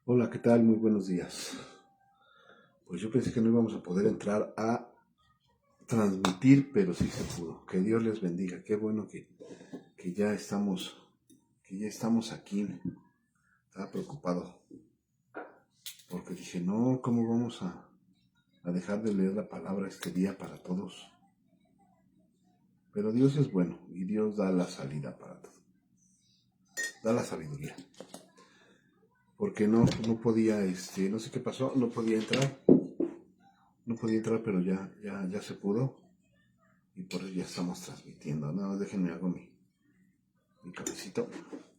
Hola, ¿qué tal? Muy buenos días. Pues yo pensé que no íbamos a poder entrar a transmitir, pero sí se pudo. Que Dios les bendiga. Qué bueno que ya estamos, que ya estamos aquí. Estaba preocupado porque dije, no, ¿cómo vamos a dejar de leer la palabra este día para todos? Pero Dios es bueno y Dios da la salida para todo. Da la sabiduría. Porque no podía, no sé qué pasó, no podía entrar. No podía entrar, pero ya se pudo. Y por eso ya estamos transmitiendo. Nada más déjenme hago mi cafecito.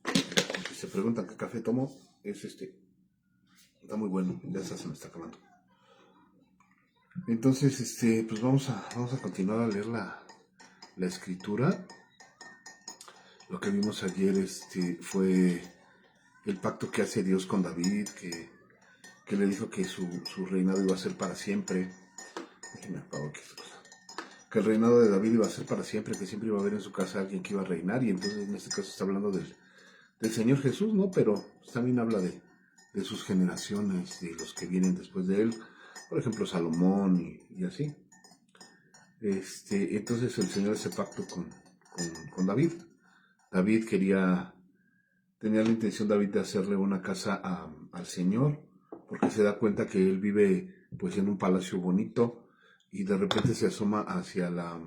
Porque se preguntan qué café tomo. Es está muy bueno. Ya se me está acabando. Entonces, pues vamos a continuar a leer la escritura. Lo que vimos ayer, fue el pacto que hace Dios con David, que le dijo que su reinado iba a ser para siempre. Déjenme apago aquí esta cosa. Que el reinado de David iba a ser para siempre, que siempre iba a haber en su casa alguien que iba a reinar. Y entonces en este caso está hablando del Señor Jesús, ¿no? Pero también habla de sus generaciones, de los que vienen después de él, por ejemplo, Salomón y así. Entonces el Señor hace pacto con David. David tenía la intención David de hacerle una casa al Señor, porque se da cuenta que él vive pues en un palacio bonito y de repente se asoma hacia la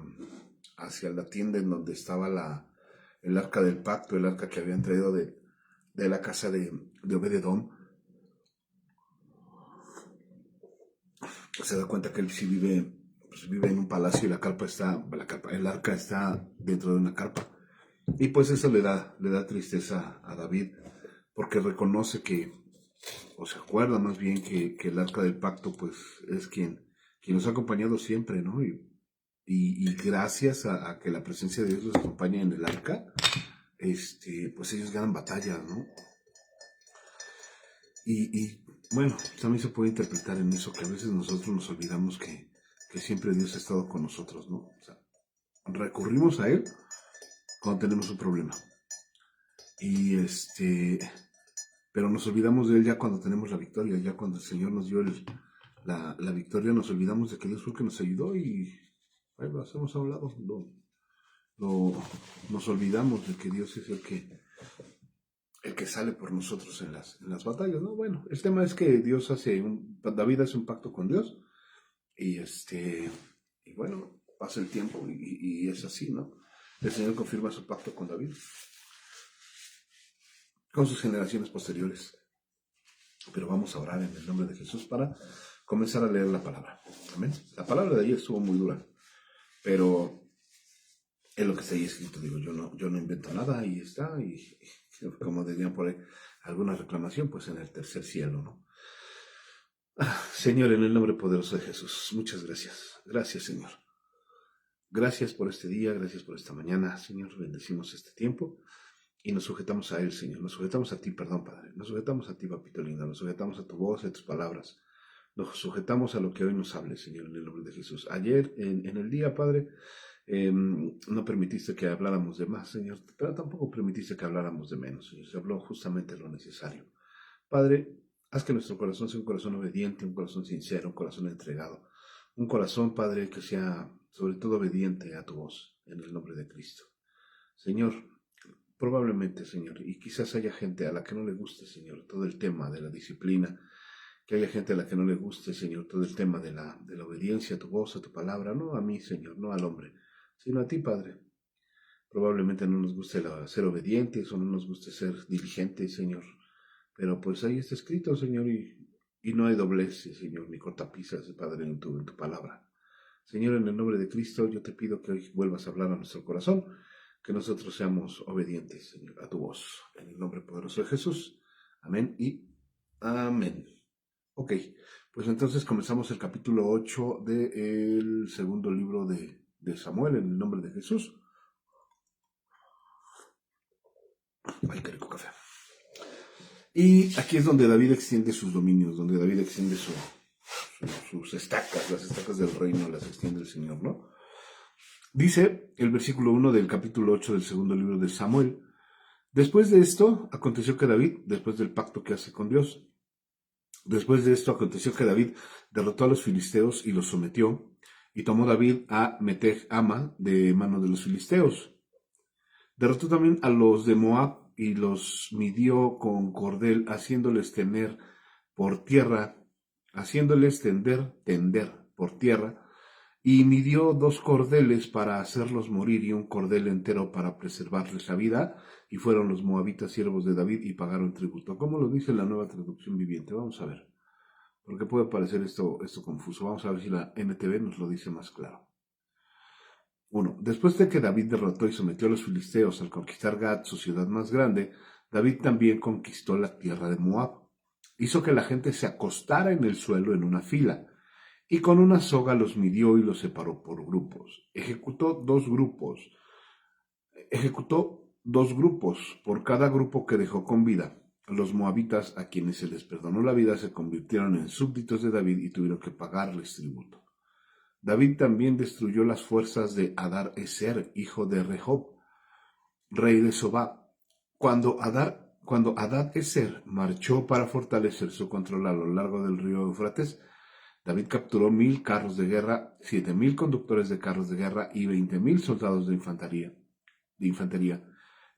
tienda en donde estaba el arca del pacto, el arca que habían traído de la casa de Obededón. Se da cuenta que él sí vive en un palacio y el arca está dentro de una carpa. Y pues eso le da tristeza a David, porque reconoce o se acuerda más bien que el arca del pacto pues es quien nos ha acompañado siempre, ¿no? Y gracias a que la presencia de Dios los acompaña en el arca, pues ellos ganan batallas, ¿no? Y bueno, también se puede interpretar en eso que a veces nosotros nos olvidamos que siempre Dios ha estado con nosotros, ¿no? O sea, recurrimos a Él cuando tenemos un problema. Y pero nos olvidamos de Él ya cuando tenemos la victoria, ya cuando el Señor nos dio la victoria, nos olvidamos de que Dios fue el que nos ayudó y bueno, lo hacemos a un lado. Lo- Nos olvidamos de que Dios es el que sale por nosotros en las batallas, ¿no? Bueno, el tema es que David hace un pacto con Dios y y bueno, pasa el tiempo y es así, ¿no? El Señor confirma su pacto con David, con sus generaciones posteriores. Pero vamos a orar en el nombre de Jesús para comenzar a leer la palabra. Amén. La palabra de ayer estuvo muy dura, pero es lo que está ahí escrito. Digo, yo no invento nada, ahí está, y como dirían por ahí, alguna reclamación, pues en el tercer cielo, ¿no? Señor, en el nombre poderoso de Jesús, muchas gracias. Gracias, Señor. Gracias por este día, gracias por esta mañana, Señor. Bendecimos este tiempo y nos sujetamos a Él, Señor. Nos sujetamos a ti, perdón, Padre. Nos sujetamos a ti, Papito lindo. Nos sujetamos a tu voz, a tus palabras. Nos sujetamos a lo que hoy nos hable, Señor, en el nombre de Jesús. Ayer, en el día, Padre, no permitiste que habláramos de más, Señor, pero tampoco permitiste que habláramos de menos, Señor. Se habló justamente lo necesario. Padre, haz que nuestro corazón sea un corazón obediente, un corazón sincero, un corazón entregado. Un corazón, Padre, que sea sobre todo obediente a tu voz, en el nombre de Cristo. Señor, probablemente, Señor, y quizás haya gente a la que no le guste, Señor, todo el tema de la disciplina, que haya gente a la que no le guste, Señor, todo el tema de la obediencia a tu voz, a tu palabra, no a mí, Señor, no al hombre, sino a ti, Padre. Probablemente no nos guste ser obedientes o no nos guste ser diligentes, Señor, pero pues ahí está escrito, Señor, y no hay doblez, Señor, ni cortapisas, Padre, en tu palabra. Señor, en el nombre de Cristo, yo te pido que hoy vuelvas a hablar a nuestro corazón, que nosotros seamos obedientes, Señor, a tu voz, en el nombre poderoso de Jesús. Amén y amén. Ok, pues entonces comenzamos el capítulo 8 del segundo libro de Samuel, en el nombre de Jesús. Ay, qué rico café. Y aquí es donde David extiende sus dominios, donde David extiende sus estacas, las estacas del reino, las extiende el Señor, ¿no? Dice el versículo 1 del capítulo 8 del segundo libro de Samuel. Después de esto, aconteció que David, después del pacto que hace con Dios, Después de esto aconteció que David derrotó a los filisteos y los sometió, y tomó David a Meteg Ama de mano de los filisteos. Derrotó también a los de Moab y los midió con cordel, haciéndoles tener por tierra, haciéndoles tender por tierra, y midió 2 cordeles para hacerlos morir y un cordel entero para preservarles la vida, y fueron los moabitas siervos de David y pagaron tributo. ¿Cómo lo dice la Nueva Traducción Viviente? Vamos a ver, porque puede parecer esto confuso. Vamos a ver si la NTV nos lo dice más claro. 1. Después de que David derrotó y sometió a los filisteos al conquistar Gad, su ciudad más grande, David también conquistó la tierra de Moab. Hizo que la gente se acostara en el suelo en una fila, y con una soga los midió y los separó por grupos. Ejecutó dos grupos por cada grupo que dejó con vida. Los moabitas, a quienes se les perdonó la vida, se convirtieron en súbditos de David y tuvieron que pagarles tributo. David también destruyó las fuerzas de Hadar-ezer, hijo de Rehob, rey de Sobá. Cuando Hadad-ezer marchó para fortalecer su control a lo largo del río Éufrates, David capturó 1,000 carros de guerra, 7,000 conductores de carros de guerra y 20,000 soldados de infantería.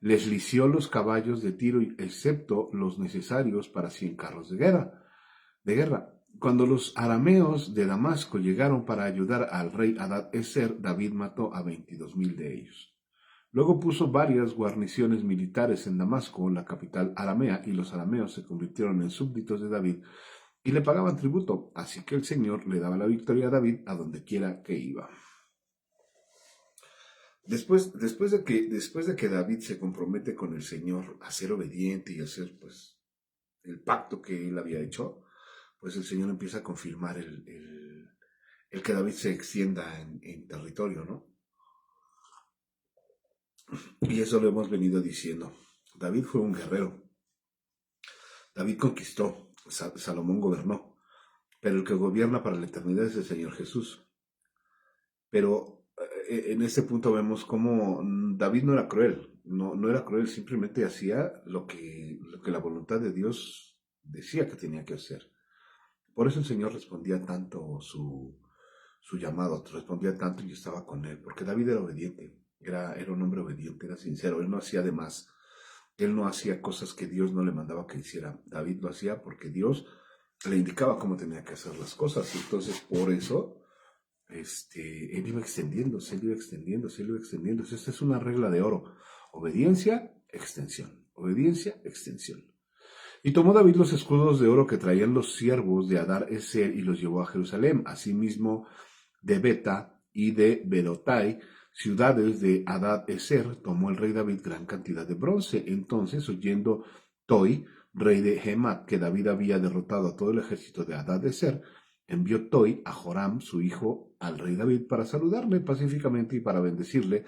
Les lició los caballos de tiro, excepto los necesarios para 100 carros de guerra. Cuando los arameos de Damasco llegaron para ayudar al rey Hadad-ezer, David mató a 22,000 de ellos. Luego puso varias guarniciones militares en Damasco, la capital aramea, y los arameos se convirtieron en súbditos de David y le pagaban tributo, así que el Señor le daba la victoria a David a donde quiera que iba. Después de que David se compromete con el Señor a ser obediente y a hacer pues el pacto que él había hecho, pues el Señor empieza a confirmar el que David se extienda en territorio, ¿no? Y eso lo hemos venido diciendo. David fue un guerrero. David conquistó. Salomón gobernó. Pero el que gobierna para la eternidad es el Señor Jesús. Pero en este punto vemos cómo David no era cruel. No era cruel, simplemente hacía lo que la voluntad de Dios decía que tenía que hacer. Por eso el Señor respondía tanto su llamado, respondía tanto y estaba con él, porque David era obediente, era un hombre obediente, era sincero, él no hacía de más, él no hacía cosas que Dios no le mandaba que hiciera. David lo hacía porque Dios le indicaba cómo tenía que hacer las cosas, entonces por eso él iba extendiéndose. Esta es una regla de oro: obediencia, extensión, obediencia, extensión. Y tomó David los escudos de oro que traían los siervos de Hadar-ezer y los llevó a Jerusalén. Asimismo, de Beta y de Berotai, ciudades de Hadad-ezer, tomó el rey David gran cantidad de bronce. Entonces, oyendo Toi, rey de Hemat, que David había derrotado a todo el ejército de Hadad-ezer, envió Toi a Joram, su hijo, al rey David para saludarle pacíficamente y para bendecirle,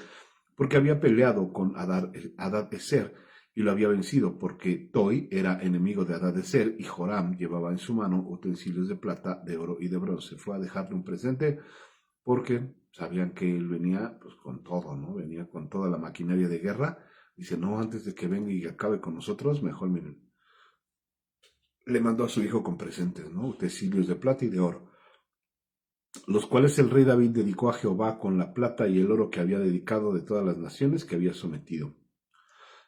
porque había peleado con Hadad-ezer y lo había vencido, porque Toi era enemigo de Hadad-ezer y Joram llevaba en su mano utensilios de plata, de oro y de bronce. Fue a dejarle un presente porque sabían que él venía pues con todo, ¿no? Venía con toda la maquinaria de guerra. Dice, no, antes de que venga y acabe con nosotros, mejor miren. Le mandó a su hijo con presentes, ¿no? Utensilios de plata y de oro, los cuales el rey David dedicó a Jehová con la plata y el oro que había dedicado de todas las naciones que había sometido,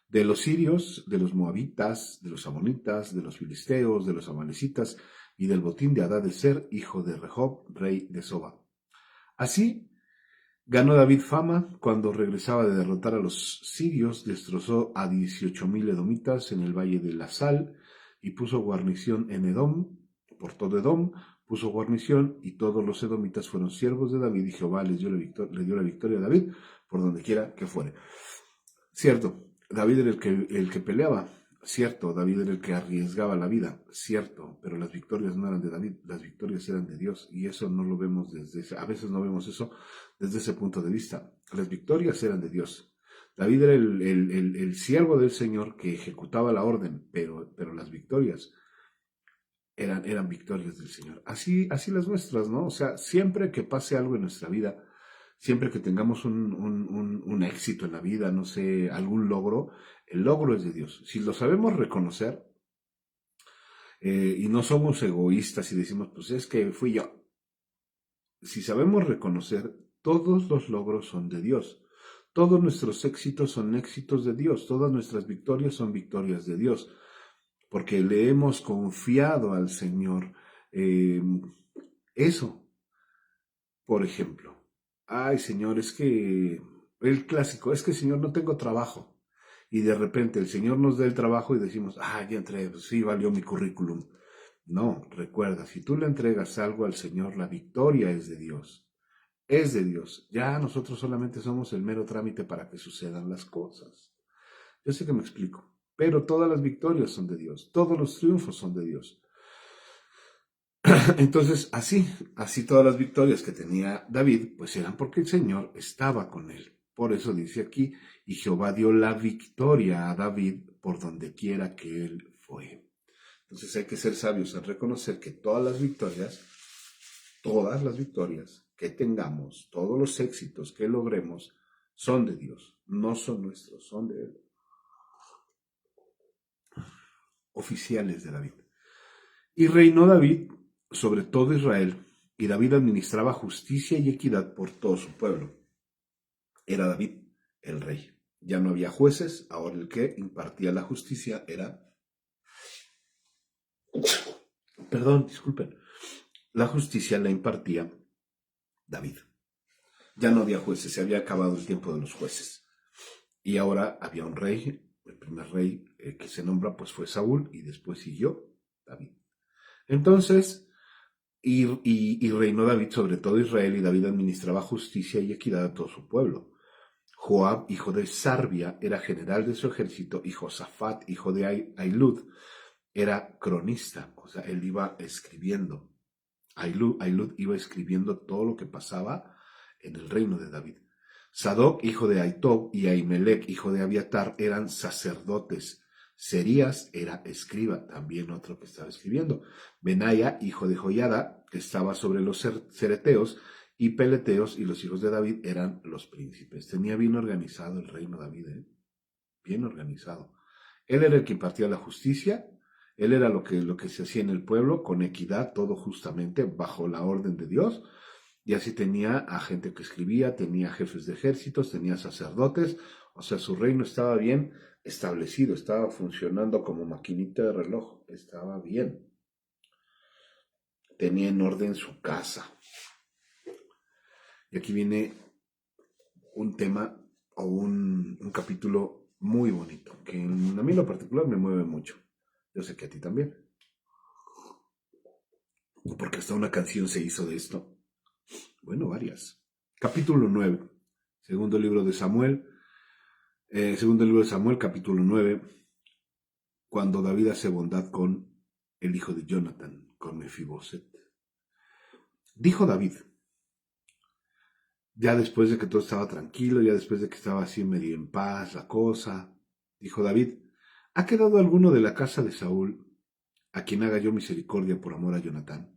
de los sirios, de los moabitas, de los amonitas, de los filisteos, de los amalecitas y del botín de Hadad-ezer, hijo de Rehob, rey de Soba. Así ganó David fama. Cuando regresaba de derrotar a los sirios, destrozó a 18,000 edomitas en el valle de la Sal y puso guarnición en Edom, por todo Edom puso guarnición, y todos los edomitas fueron siervos de David, y Jehová le dio la victoria a David por donde quiera que fuere. Cierto, David era el que peleaba, cierto, David era el que arriesgaba la vida, cierto, pero las victorias no eran de David, las victorias eran de Dios, y eso no lo vemos a veces no vemos eso desde ese punto de vista. Las victorias eran de Dios. David era el siervo del Señor que ejecutaba la orden, pero las victorias eran victorias del Señor. Así las nuestras, ¿no? O sea, siempre que pase algo en nuestra vida, siempre que tengamos un éxito en la vida, no sé, algún logro, el logro es de Dios. Si lo sabemos reconocer, y no somos egoístas y decimos, pues es que fui yo. Si sabemos reconocer, todos los logros son de Dios. Todos nuestros éxitos son éxitos de Dios. Todas nuestras victorias son victorias de Dios. Porque le hemos confiado al Señor eso. Por ejemplo, ay Señor, es que el clásico, es que Señor no tengo trabajo. Y de repente el Señor nos da el trabajo y decimos, ya entré, pues sí, valió mi currículum. No, recuerda, si tú le entregas algo al Señor, la victoria es de Dios. Es de Dios. Ya nosotros solamente somos el mero trámite para que sucedan las cosas. Yo sé que me explico, pero todas las victorias son de Dios, todos los triunfos son de Dios. Entonces, así todas las victorias que tenía David, pues eran porque el Señor estaba con él. Por eso dice aquí, y Jehová dio la victoria a David por donde quiera que él fue. Entonces hay que ser sabios en reconocer que todas las victorias que tengamos, todos los éxitos que logremos, son de Dios, no son nuestros, son de Él. Oficiales de David. Y reinó David sobre todo Israel, y David administraba justicia y equidad por todo su pueblo. Era David el rey. Ya no había jueces, ahora el que impartía la justicia era... Perdón, disculpen. La justicia la impartía David. Ya no había jueces, se había acabado el tiempo de los jueces. Y ahora había un rey, el primer rey que se nombra pues fue Saúl y después siguió David. Entonces, y reinó David sobre todo Israel y David administraba justicia y equidad a todo su pueblo. Joab, hijo de Sarbia, era general de su ejército y Josafat, hijo de Ahilud, era cronista, o sea, él iba escribiendo. Ahilud iba escribiendo todo lo que pasaba en el reino de David. Sadoc, hijo de Aitob, y Ahimelech, hijo de Abiatar, eran sacerdotes. Serías era escriba, también otro que estaba escribiendo. Benaya, hijo de Joiada, que estaba sobre los cereteos, y peleteos, y los hijos de David eran los príncipes. Tenía bien organizado el reino David, bien organizado. Él era el que impartía la justicia, él era lo que se hacía en el pueblo, con equidad, todo justamente, bajo la orden de Dios. Y así tenía a gente que escribía, tenía jefes de ejércitos, tenía sacerdotes, o sea, su reino estaba bien establecido, estaba funcionando como maquinita de reloj, estaba bien. Tenía en orden su casa. Y aquí viene un tema o un capítulo muy bonito, que a mí en lo particular me mueve mucho. Yo sé que a ti también. Porque hasta una canción se hizo de esto. Bueno, varias. Capítulo 9. Segundo libro de Samuel, capítulo 9, cuando David hace bondad con el hijo de Jonathan, con Mefiboset. Dijo David, ya después de que todo estaba tranquilo, ya después de que estaba así medio en paz la cosa, dijo David, ¿ha quedado alguno de la casa de Saúl a quien haga yo misericordia por amor a Jonatán?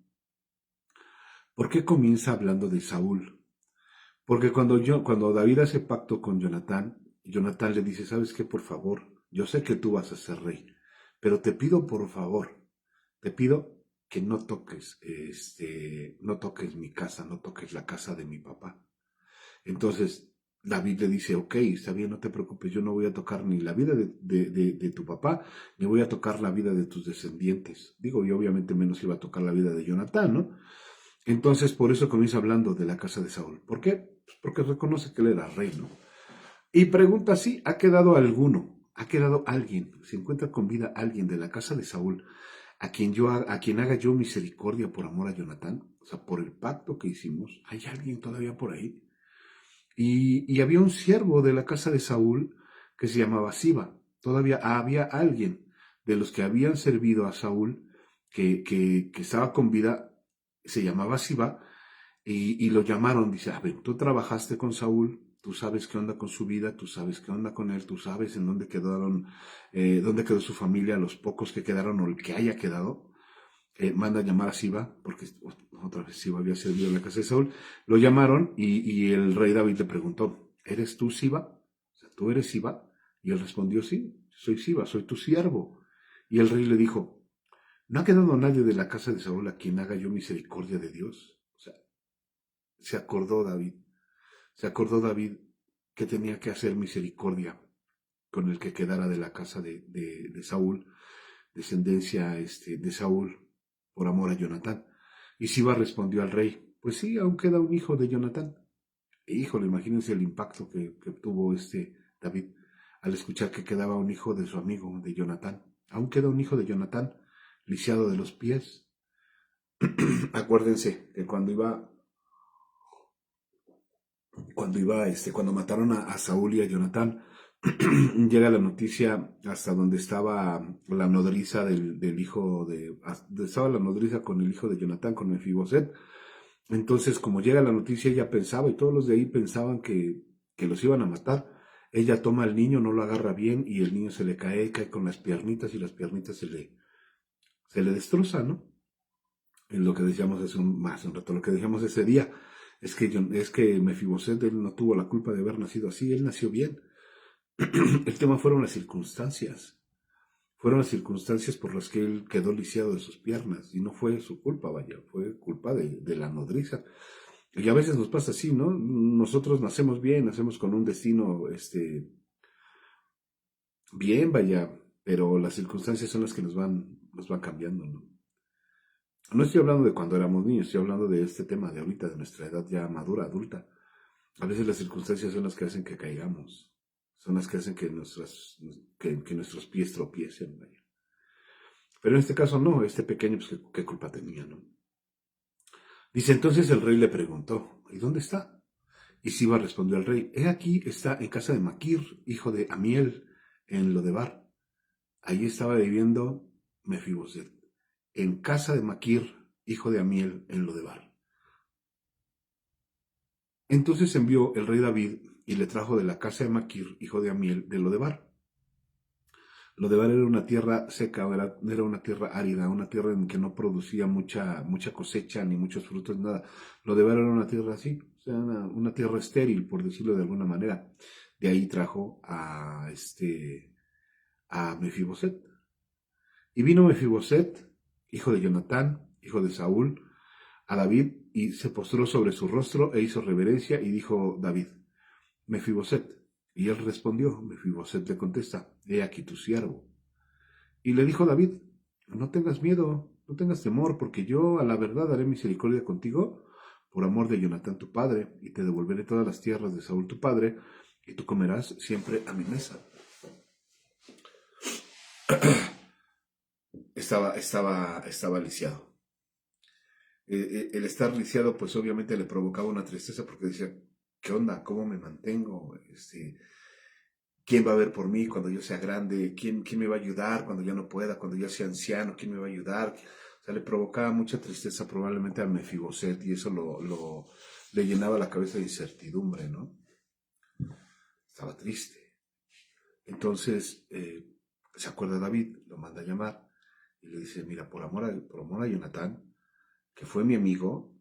¿Por qué comienza hablando de Saúl? Porque cuando David hace pacto con Jonatán le dice, ¿sabes qué? Por favor, yo sé que tú vas a ser rey, pero te pido por favor, te pido que no toques mi casa, no toques la casa de mi papá. Entonces David le dice, ok, está bien, no te preocupes, yo no voy a tocar ni la vida de tu papá, ni voy a tocar la vida de tus descendientes. Digo, y obviamente menos iba a tocar la vida de Jonatán, ¿no? Entonces, por eso comienza hablando de la casa de Saúl. ¿Por qué? Pues porque reconoce que él era rey, ¿no? Y pregunta si ¿ha quedado alguno? ¿Ha quedado alguien? ¿Se encuentra con vida alguien de la casa de Saúl a quien haga yo misericordia por amor a Jonatán? O sea, por el pacto que hicimos. ¿Hay alguien todavía por ahí? Y había un siervo de la casa de Saúl que se llamaba Siba. Todavía había alguien de los que habían servido a Saúl que estaba con vida, se llamaba Siba, y lo llamaron. Dice, a ver, tú trabajaste con Saúl, tú sabes qué onda con su vida, tú sabes qué onda con él, tú sabes en dónde dónde quedó su familia, los pocos que quedaron o el que haya quedado. Manda a llamar a Siba, porque otra vez Siba había servido en la casa de Saúl. Lo llamaron y el rey David le preguntó, ¿eres tú Siba? O sea, ¿tú eres Siba? Y él respondió, sí, soy Siba, soy tu siervo. Y el rey le dijo, no ha quedado nadie de la casa de Saúl a quien haga yo misericordia de Dios. O sea, se acordó David, se acordó David que tenía que hacer misericordia con el que quedara de la casa de Saúl, descendencia de Saúl, por amor a Jonatán. Y Siba respondió al rey, pues sí, aún queda un hijo de Jonatán. E híjole, imagínense el impacto que tuvo David al escuchar que quedaba un hijo de su amigo, de Jonatán. Aún queda un hijo de Jonatán, lisiado de los pies. Acuérdense que cuando mataron a Saúl y a Jonatán, llega la noticia hasta donde estaba la nodriza del hijo estaba la nodriza con el hijo de Jonatán, con Mefiboset. Entonces, como llega la noticia, ella pensaba, y todos los de ahí pensaban que los iban a matar. Ella toma al niño, no lo agarra bien, y el niño se le cae con las piernitas, y las piernitas se le destrozan, ¿no? En lo que decíamos hace un rato, lo que decíamos ese día, es que Mefiboset, él no tuvo la culpa de haber nacido así, él nació bien. El tema fueron las circunstancias. Fueron las circunstancias por las que él quedó lisiado de sus piernas, y no fue su culpa, vaya, fue culpa de la nodriza. Y a veces nos pasa así, ¿no? Nosotros nacemos bien, nacemos con un destino, bien, vaya, pero las circunstancias son las que nos van cambiando, ¿no? No estoy hablando de cuando éramos niños, estoy hablando de este tema de ahorita, de nuestra edad ya madura, adulta. A veces las circunstancias son las que hacen que caigamos, son las que hacen que nuestros pies tropiecen, vaya. Pero en este caso no, este pequeño, pues, ¿qué culpa tenía, no? Dice, entonces el rey le preguntó, ¿y dónde está? Y Siba respondió al rey, he aquí, está en casa de Maquir, hijo de Amiel, en Lodebar. Allí estaba viviendo Mefiboset, en casa de Maquir, hijo de Amiel, en Lodebar. Entonces envió el rey David y le trajo de la casa de Maquir, hijo de Amiel, de Lodebar. Lodebar era una tierra seca, era una tierra árida, una tierra en que no producía mucha cosecha ni muchos frutos, nada. Lodebar era una tierra así, o sea, una tierra estéril, por decirlo de alguna manera. De ahí trajo a Mefiboset. Y vino Mefiboset, hijo de Jonatán, hijo de Saúl, a David, y se postró sobre su rostro e hizo reverencia, y dijo David, Mefiboset. Y él respondió, Mefiboset le contesta, he aquí tu siervo. Y le dijo David, no tengas miedo, no tengas temor, porque yo a la verdad haré misericordia contigo por amor de Jonatán tu padre, y te devolveré todas las tierras de Saúl tu padre, y tú comerás siempre a mi mesa. Estaba lisiado. El estar lisiado, pues obviamente le provocaba una tristeza, porque decía, ¿qué onda? ¿Cómo me mantengo? ¿Quién va a ver por mí cuando yo sea grande? ¿Quién me va a ayudar cuando ya no pueda? Cuando ya sea anciano, ¿quién me va a ayudar? O sea, le provocaba mucha tristeza probablemente a Mefiboset, y eso le llenaba la cabeza de incertidumbre, ¿no? Estaba triste. Entonces, se acuerda David, lo manda a llamar y le dice, mira, por amor a Jonatán, que fue mi amigo,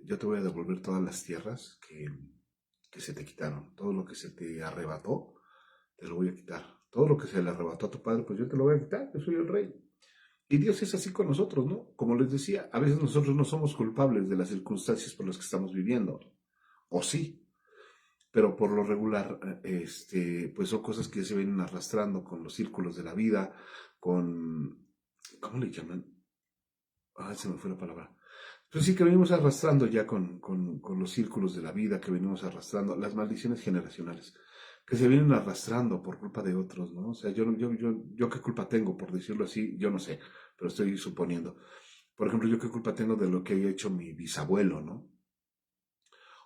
yo te voy a devolver todas las tierras que se te quitaron, todo lo que se te arrebató, te lo voy a quitar. Todo lo que se le arrebató a tu padre, pues yo te lo voy a quitar, yo soy el rey. Y Dios es así con nosotros, ¿no? Como les decía, a veces nosotros no somos culpables de las circunstancias por las que estamos viviendo, o sí, pero por lo regular, pues son cosas que se vienen arrastrando con los círculos de la vida, ¿cómo le llaman? Se me fue la palabra. Pues sí, que venimos arrastrando ya con los círculos de la vida, que venimos arrastrando, las maldiciones generacionales, que se vienen arrastrando por culpa de otros, ¿no? O sea, yo qué culpa tengo, por decirlo así, yo no sé, pero estoy suponiendo. Por ejemplo, yo qué culpa tengo de lo que haya hecho mi bisabuelo, ¿no?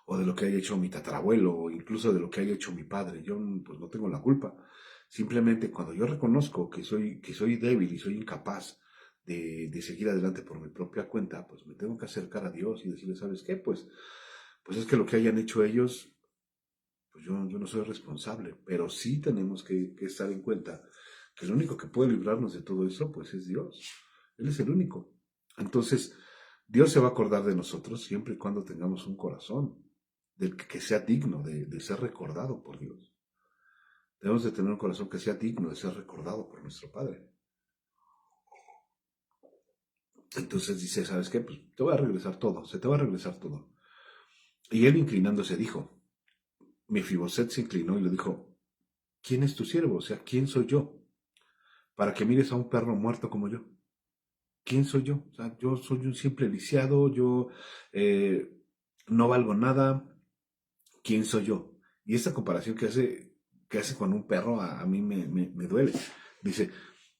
O de lo que haya hecho mi tatarabuelo, o incluso de lo que haya hecho mi padre. Yo, pues, no tengo la culpa. Simplemente cuando yo reconozco que soy débil y soy incapaz de seguir adelante por mi propia cuenta, pues me tengo que acercar a Dios y decirle, ¿sabes qué? Pues es que lo que hayan hecho ellos, pues yo no soy responsable, pero sí tenemos que estar en cuenta que el único que puede librarnos de todo eso, pues es Dios. Él es el único. Entonces, Dios se va a acordar de nosotros siempre y cuando tengamos un corazón del que sea digno de ser recordado por Dios. Debemos de tener un corazón que sea digno de ser recordado por nuestro Padre. Entonces dice, ¿sabes qué? Pues te voy a regresar todo, se te va a regresar todo. Y él inclinándose dijo, Mefiboset se inclinó y le dijo, ¿quién es tu siervo? O sea, ¿quién soy yo? Para que mires a un perro muerto como yo. ¿Quién soy yo? O sea, yo soy un simple lisiado, yo eh, no valgo nada. ¿Quién soy yo? Y esta comparación que hace con un perro a mí me duele. Dice,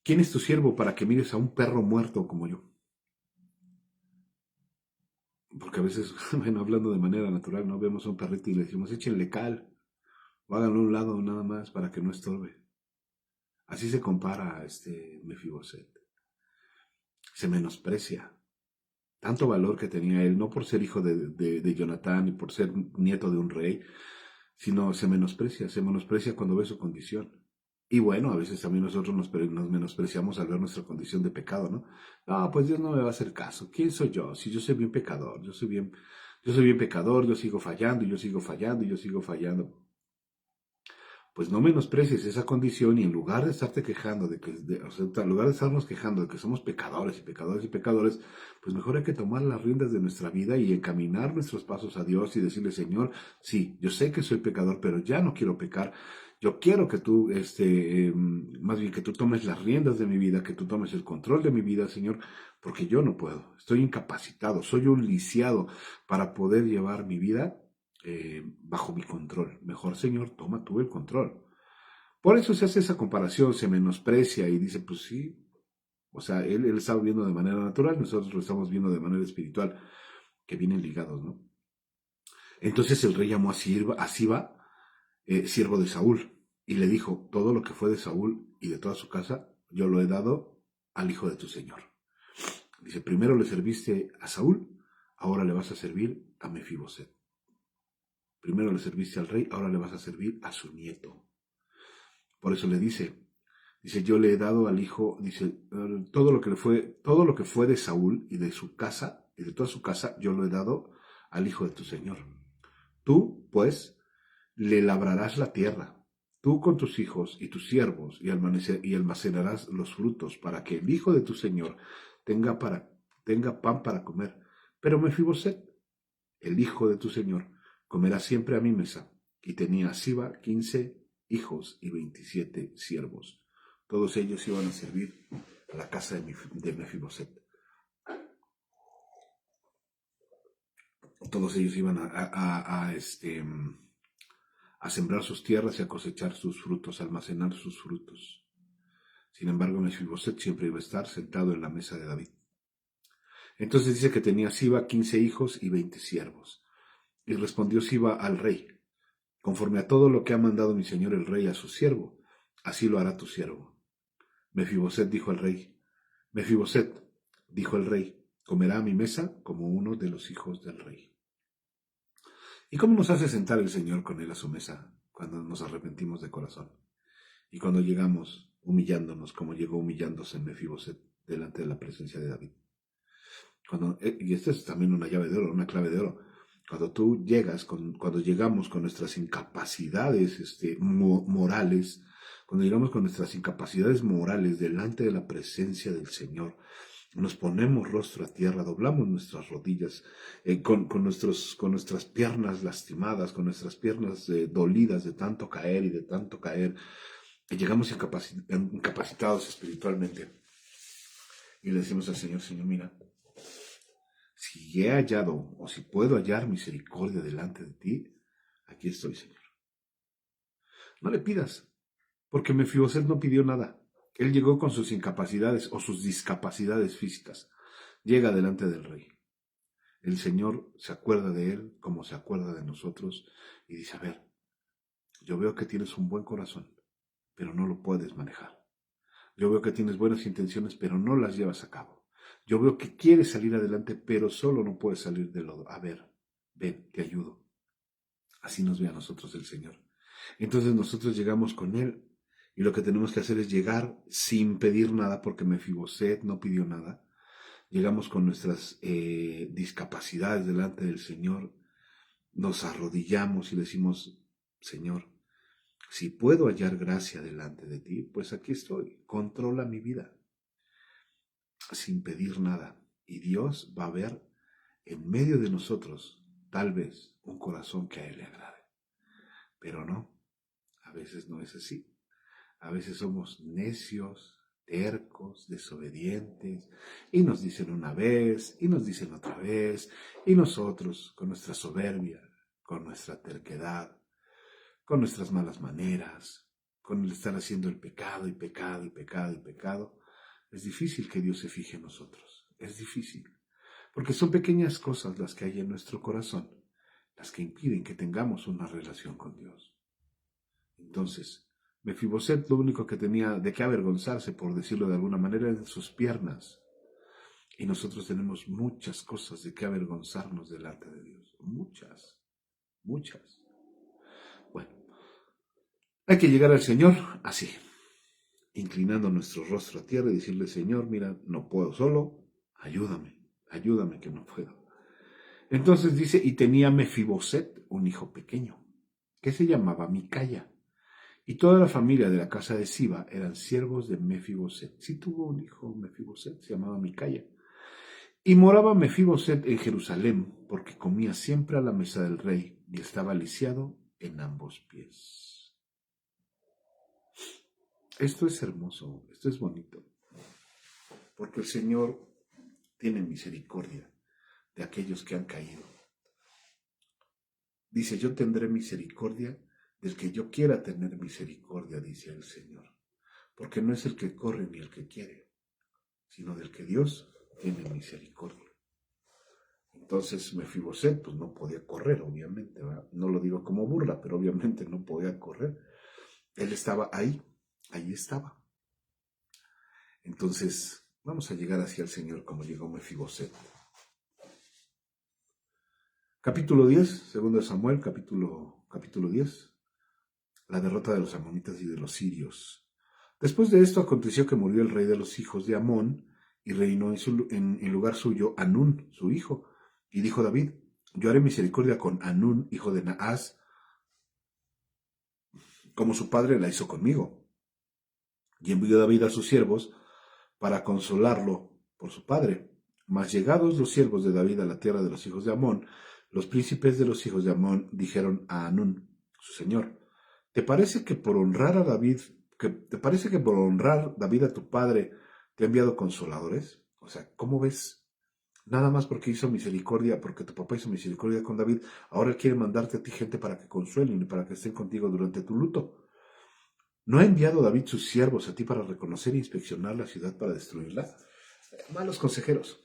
¿quién es tu siervo para que mires a un perro muerto como yo? Porque a veces, bueno, hablando de manera natural, no vemos a un perrito y le decimos, échenle cal, o háganlo a un lado nada más para que no estorbe. Así se compara a este Mefiboset. Se menosprecia. Tanto valor que tenía él, no por ser hijo de Jonatán y por ser nieto de un rey, sino se menosprecia cuando ve su condición. Y bueno, a veces también nosotros nos menospreciamos al ver nuestra condición de pecado, ¿no? No, pues Dios no me va a hacer caso. ¿Quién soy yo? Si yo soy bien pecador, yo soy bien pecador, yo sigo fallando y yo sigo fallando y yo sigo fallando. Pues no menosprecies esa condición y en lugar de estarte quejando o sea, en lugar de estarnos quejando de que somos pecadores y pecadores y pecadores, pues mejor hay que tomar las riendas de nuestra vida y encaminar nuestros pasos a Dios y decirle, Señor, sí, yo sé que soy pecador, pero ya no quiero pecar. Yo quiero que tú, más bien que tú tomes las riendas de mi vida, que tú tomes el control de mi vida, Señor, porque yo no puedo. Estoy incapacitado, soy un lisiado para poder llevar mi vida bajo mi control. Mejor, Señor, toma tú el control. Por eso se hace esa comparación, se menosprecia y dice, pues sí, o sea, él está viendo de manera natural, nosotros lo estamos viendo de manera espiritual, que vienen ligados, ¿no? Entonces el rey llamó a Siba, siervo de Saúl, y le dijo, todo lo que fue de Saúl y de toda su casa, yo lo he dado al hijo de tu señor. Dice, primero le serviste a Saúl, ahora le vas a servir a Mefiboset. Primero le serviste al rey, ahora le vas a servir a su nieto. Por eso le dice, yo le he dado al hijo, dice, todo lo que fue de Saúl y de su casa, y de toda su casa, yo lo he dado al hijo de tu señor. Tú, pues, le labrarás la tierra, tú con tus hijos y tus siervos, y almacenarás los frutos, para que el hijo de tu señor tenga pan para comer. Pero Mefiboset, el hijo de tu señor, comerá siempre a mi mesa. Y tenía Siba 15 hijos y 27 siervos. Todos ellos iban a servir a la casa de Mefiboset. Todos ellos iban a sembrar sus tierras y a cosechar sus frutos, a almacenar sus frutos. Sin embargo, Mefiboset siempre iba a estar sentado en la mesa de David. Entonces dice que tenía Siba 15 hijos y 20 siervos. Y respondió Siba al rey, conforme a todo lo que ha mandado mi señor el rey a su siervo, así lo hará tu siervo. Mefiboset dijo al rey, Mefiboset, dijo el rey, comerá a mi mesa como uno de los hijos del rey. ¿Y cómo nos hace sentar el Señor con él a su mesa cuando nos arrepentimos de corazón? Y cuando llegamos humillándonos, como llegó humillándose Mefiboset delante de la presencia de David. Y esta es también una llave de oro, una clave de oro. Cuando llegamos con nuestras incapacidades morales, cuando llegamos con nuestras incapacidades morales delante de la presencia del Señor, nos ponemos rostro a tierra, doblamos nuestras rodillas, con nuestras piernas lastimadas, con nuestras piernas dolidas de tanto caer y de tanto caer, y llegamos incapacitados espiritualmente. Y le decimos al Señor, Señor, mira, si he hallado o si puedo hallar misericordia delante de ti, aquí estoy, Señor. No le pidas, porque Mefiboset no pidió nada. Él llegó con sus incapacidades o sus discapacidades físicas. Llega delante del rey. El Señor se acuerda de él como se acuerda de nosotros y dice, a ver, yo veo que tienes un buen corazón, pero no lo puedes manejar. Yo veo que tienes buenas intenciones, pero no las llevas a cabo. Yo veo que quieres salir adelante, pero solo no puedes salir del lodo. A ver, ven, te ayudo. Así nos ve a nosotros el Señor. Entonces nosotros llegamos con Él y lo que tenemos que hacer es llegar sin pedir nada, porque Mefiboset no pidió nada. Llegamos con nuestras discapacidades delante del Señor, nos arrodillamos y decimos, Señor, si puedo hallar gracia delante de ti, pues aquí estoy, controla mi vida, sin pedir nada. y Dios va a ver en medio de nosotros, tal vez, un corazón que a Él le agrade. Pero no, a veces no es así. A veces somos necios, tercos, desobedientes, y nos dicen una vez, y nos dicen otra vez, y nosotros, con nuestra soberbia, con nuestra terquedad, con nuestras malas maneras, con el estar haciendo el pecado y pecado y pecado y pecado, es difícil que Dios se fije en nosotros. Es difícil. Porque son pequeñas cosas las que hay en nuestro corazón, las que impiden que tengamos una relación con Dios. Entonces, Mefiboset lo único que tenía de qué avergonzarse, por decirlo de alguna manera, eran sus piernas. Y nosotros tenemos muchas cosas de qué avergonzarnos delante de Dios. Muchas, muchas. Bueno, hay que llegar al Señor así, inclinando nuestro rostro a tierra y decirle, Señor, mira, no puedo solo, ayúdame, ayúdame que no puedo. Entonces dice, y tenía Mefiboset un hijo pequeño, que se llamaba Micaya. Y toda la familia de la casa de Siba eran siervos de Mefiboset. Sí tuvo un hijo Mefiboset, se llamaba Micaya. Y moraba Mefiboset en Jerusalén, porque comía siempre a la mesa del rey, y estaba lisiado en ambos pies. Esto es hermoso, esto es bonito, porque el Señor tiene misericordia de aquellos que han caído. Dice, yo tendré misericordia del que yo quiera tener misericordia, dice el Señor. Porque no es el que corre ni el que quiere, sino del que Dios tiene misericordia. Entonces Mefiboset pues no podía correr, obviamente, ¿verdad? No lo digo como burla, pero obviamente no podía correr. Él estaba ahí estaba. Entonces vamos a llegar hacia el Señor como llegó Mefiboset. Capítulo 10, segundo de Samuel, capítulo 10, la derrota de los amonitas y de los sirios. Después de esto aconteció que murió el rey de los hijos de Amón y reinó en lugar suyo Anún, su hijo. Y dijo David, yo haré misericordia con Anún, hijo de Naas, como su padre la hizo conmigo. Y envió David a sus siervos para consolarlo por su padre. Mas llegados los siervos de David a la tierra de los hijos de Amón, los príncipes de los hijos de Amón dijeron a Anún, su señor, ¿te parece que por honrar David a tu padre te ha enviado consoladores? O sea, ¿cómo ves? Nada más porque hizo misericordia, porque tu papá hizo misericordia con David, ahora él quiere mandarte a ti gente para que consuelen y para que estén contigo durante tu luto. ¿No ha enviado David sus siervos a ti para reconocer e inspeccionar la ciudad para destruirla? Malos consejeros.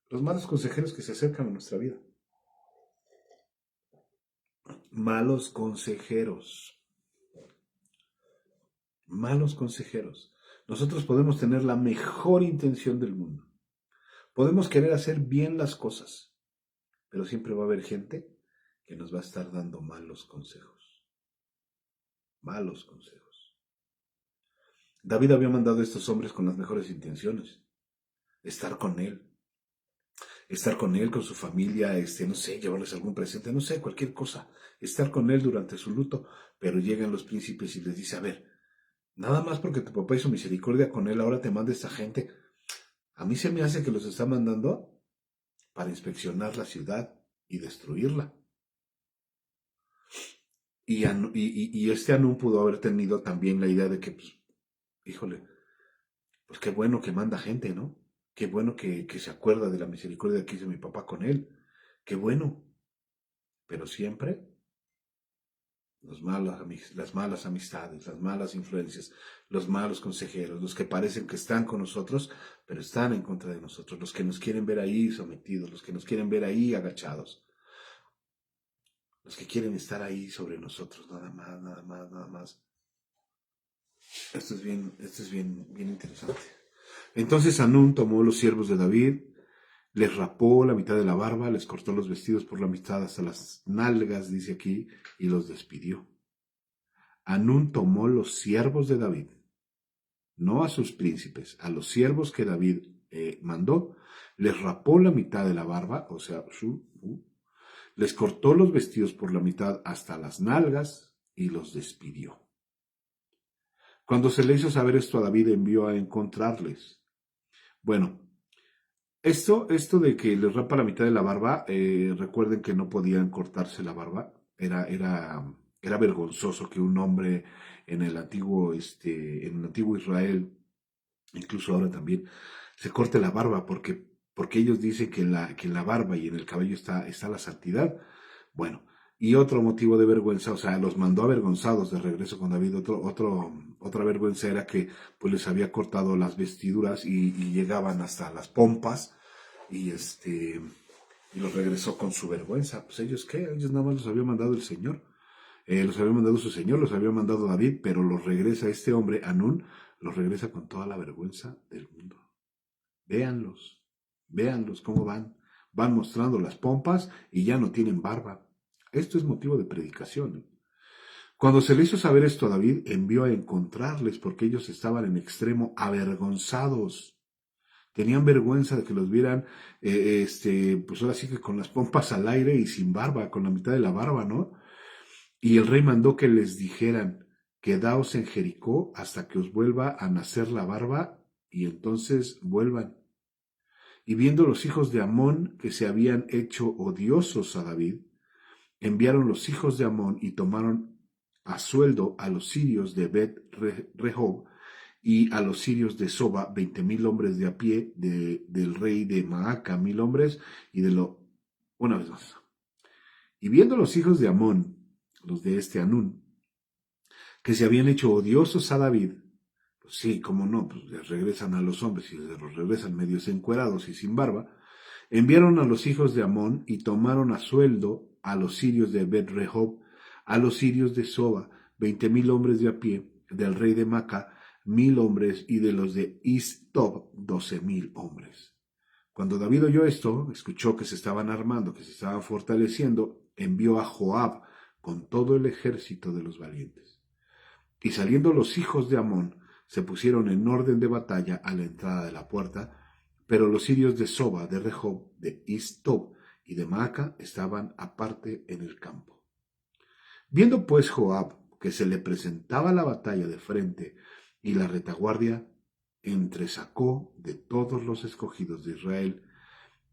Los malos consejeros que se acercan a nuestra vida. Malos consejeros. Malos consejeros. Nosotros podemos tener la mejor intención del mundo. Podemos querer hacer bien las cosas, pero siempre va a haber gente que nos va a estar dando malos consejos. Malos consejos. David había mandado a estos hombres con las mejores intenciones. Estar con él, con su familia, no sé, llevarles algún presente, no sé, cualquier cosa, estar con él durante su luto, pero llegan los príncipes y les dice, a ver, nada más porque tu papá hizo misericordia con él, ahora te manda esta gente. A mí se me hace que los está mandando para inspeccionar la ciudad y destruirla. Y este Anún pudo haber tenido también la idea de que, pues, híjole, pues qué bueno que manda gente, ¿no? Qué bueno que se acuerda de la misericordia que hizo mi papá con él. Qué bueno. Pero siempre las malas amistades, las malas influencias, los malos consejeros, los que parecen que están con nosotros, pero están en contra de nosotros, los que nos quieren ver ahí sometidos, los que nos quieren ver ahí agachados, los que quieren estar ahí sobre nosotros, nada más, nada más, nada más. Esto es bien interesante. Entonces Anún tomó los siervos de David, les rapó la mitad de la barba, les cortó los vestidos por la mitad hasta las nalgas, dice aquí, y los despidió. Anún tomó los siervos de David, no a sus príncipes, a los siervos que David mandó, les rapó la mitad de la barba, o sea, les cortó los vestidos por la mitad hasta las nalgas y los despidió. Cuando se le hizo saber esto a David, envió a encontrarles. Bueno, Esto de que les rapa la mitad de la barba, recuerden que no podían cortarse la barba. Era vergonzoso que un hombre en el antiguo Israel, incluso ahora también, se corte la barba porque ellos dicen que en la barba y en el cabello está la santidad. Bueno, y otro motivo de vergüenza, o sea, los mandó avergonzados de regreso con David. Otra vergüenza era que pues les había cortado las vestiduras y llegaban hasta las pompas y y los regresó con su vergüenza. Pues ellos qué, ellos nada más los había mandado el Señor. Los había mandado su Señor, los había mandado David, pero los regresa este hombre, Anún, los regresa con toda la vergüenza del mundo. Véanlos, véanlos cómo van. Van mostrando las pompas y ya no tienen barba. Esto es motivo de predicación, ¿eh? Cuando se le hizo saber esto a David, envió a encontrarles porque ellos estaban en extremo avergonzados. Tenían vergüenza de que los vieran, pues ahora sí que con las pompas al aire y sin barba, con la mitad de la barba, ¿no? Y el rey mandó que les dijeran, quedaos en Jericó hasta que os vuelva a nacer la barba y entonces vuelvan. Y viendo los hijos de Amón que se habían hecho odiosos a David, enviaron los hijos de Amón y tomaron a sueldo a los sirios de Bet-Rehob y a los sirios de Soba, 20,000 hombres de a pie, del rey de Maaca, 1,000 hombres, y de lo... Una vez más. Y viendo los hijos de Amón, los de este Anún, que se habían hecho odiosos a David, pues sí, cómo no, pues les regresan a los hombres y les los regresan medios encuerados y sin barba, enviaron a los hijos de Amón y tomaron a sueldo a los sirios de Bet-Rehob, a los sirios de Soba, 20,000 hombres de a pie, del rey de Maca, 1,000 hombres, y de los de Is-Tob, 12,000 hombres. Cuando David oyó esto, escuchó que se estaban armando, que se estaban fortaleciendo, envió a Joab con todo el ejército de los valientes. Y saliendo los hijos de Amón, se pusieron en orden de batalla a la entrada de la puerta, pero los sirios de Soba, de Rehob, de Is-Tob y de Maaca estaban aparte en el campo. Viendo pues Joab que se le presentaba la batalla de frente y la retaguardia, entresacó de todos los escogidos de Israel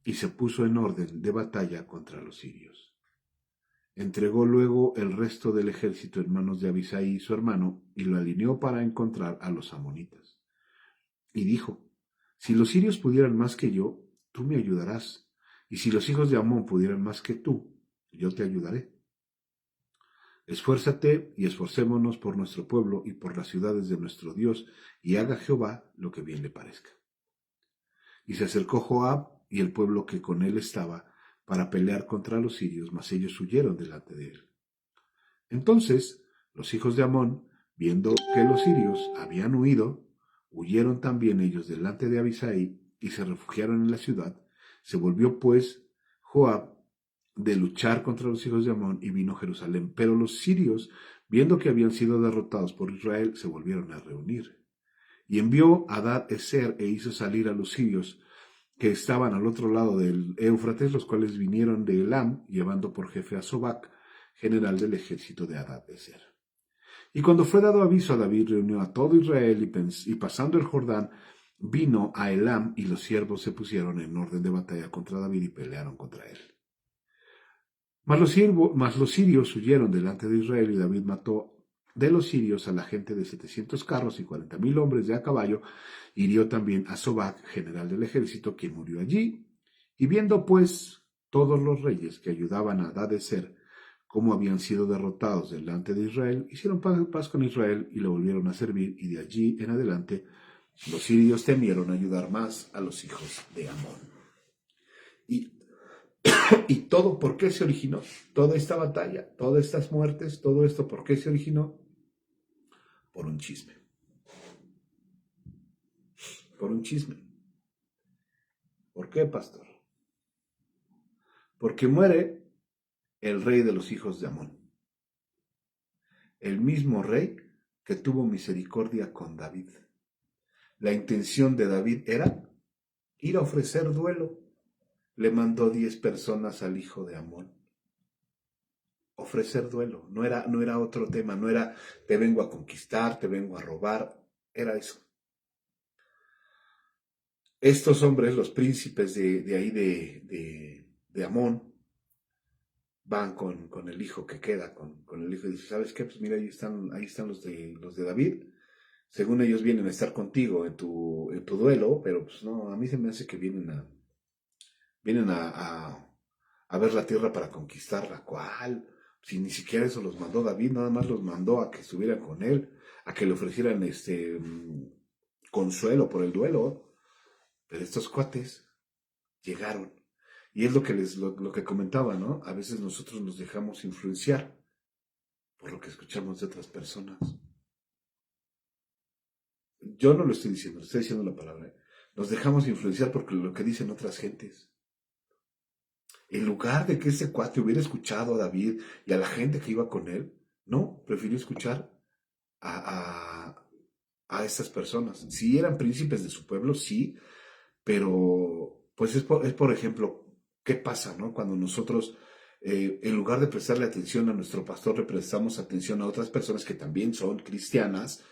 y se puso en orden de batalla contra los sirios. Entregó luego el resto del ejército en manos de Abisai su hermano y lo alineó para encontrar a los amonitas. Y dijo, si los sirios pudieran más que yo, tú me ayudarás, y si los hijos de Amón pudieran más que tú, yo te ayudaré. Esfuérzate y esforcémonos por nuestro pueblo y por las ciudades de nuestro Dios, y haga Jehová lo que bien le parezca. Y se acercó Joab y el pueblo que con él estaba para pelear contra los sirios, mas ellos huyeron delante de él. Entonces los hijos de Amón, viendo que los sirios habían huido, huyeron también ellos delante de Abisai y se refugiaron en la ciudad. Se volvió pues Joab de luchar contra los hijos de Amón y vino a Jerusalén. Pero los sirios, viendo que habían sido derrotados por Israel, se volvieron a reunir. Y envió a Hadad-Ezer e hizo salir a los sirios que estaban al otro lado del Éufrates, los cuales vinieron de Elam, llevando por jefe a Sobac, general del ejército de Hadad-Ezer. Y cuando fue dado aviso a David, reunió a todo Israel y pasando el Jordán, vino a Elam y los siervos se pusieron en orden de batalla contra David y pelearon contra él. Mas los sirios huyeron delante de Israel y David mató de los sirios a la gente de 700 carros y 40,000 hombres de a caballo. Hirió también a Sobac, general del ejército, quien murió allí. Y viendo pues todos los reyes que ayudaban a Hadadezer cómo habían sido derrotados delante de Israel, hicieron paz con Israel y lo volvieron a servir, y de allí en adelante los sirios temieron ayudar más a los hijos de Amón. ¿Y todo por qué se originó? Toda esta batalla, todas estas muertes, todo esto, ¿por qué se originó? Por un chisme. Por un chisme. ¿Por qué, pastor? Porque muere el rey de los hijos de Amón. El mismo rey que tuvo misericordia con David. La intención de David era ir a ofrecer duelo. Le mandó 10 personas al hijo de Amón. Ofrecer duelo. No era otro tema, no era te vengo a conquistar, te vengo a robar. Era eso. estos hombres, los príncipes de ahí de Amón, van con el hijo que queda, con el hijo y dice, ¿sabes qué? Pues mira, ahí están los de David. Según ellos vienen a estar contigo en tu duelo, pero pues no, a mí se me hace que vienen a ver la tierra para conquistarla. ¿Cuál? Si ni siquiera eso los mandó David, nada más los mandó a que estuvieran con él, a que le ofrecieran consuelo por el duelo. Pero estos cuates llegaron. Y es lo que comentaba, ¿no? A veces nosotros nos dejamos influenciar por lo que escuchamos de otras personas. Yo no lo estoy diciendo, lo estoy diciendo la palabra. ¿Eh? Nos dejamos influenciar por lo que dicen otras gentes. En lugar de que ese cuate hubiera escuchado a David y a la gente que iba con él, no, prefirió escuchar a, a, a estas personas. Sí eran príncipes de su pueblo, sí, pero pues es por ejemplo, ¿qué pasa, no? Cuando nosotros, en lugar de prestarle atención a nuestro pastor, le prestamos atención a otras personas que también son cristianas,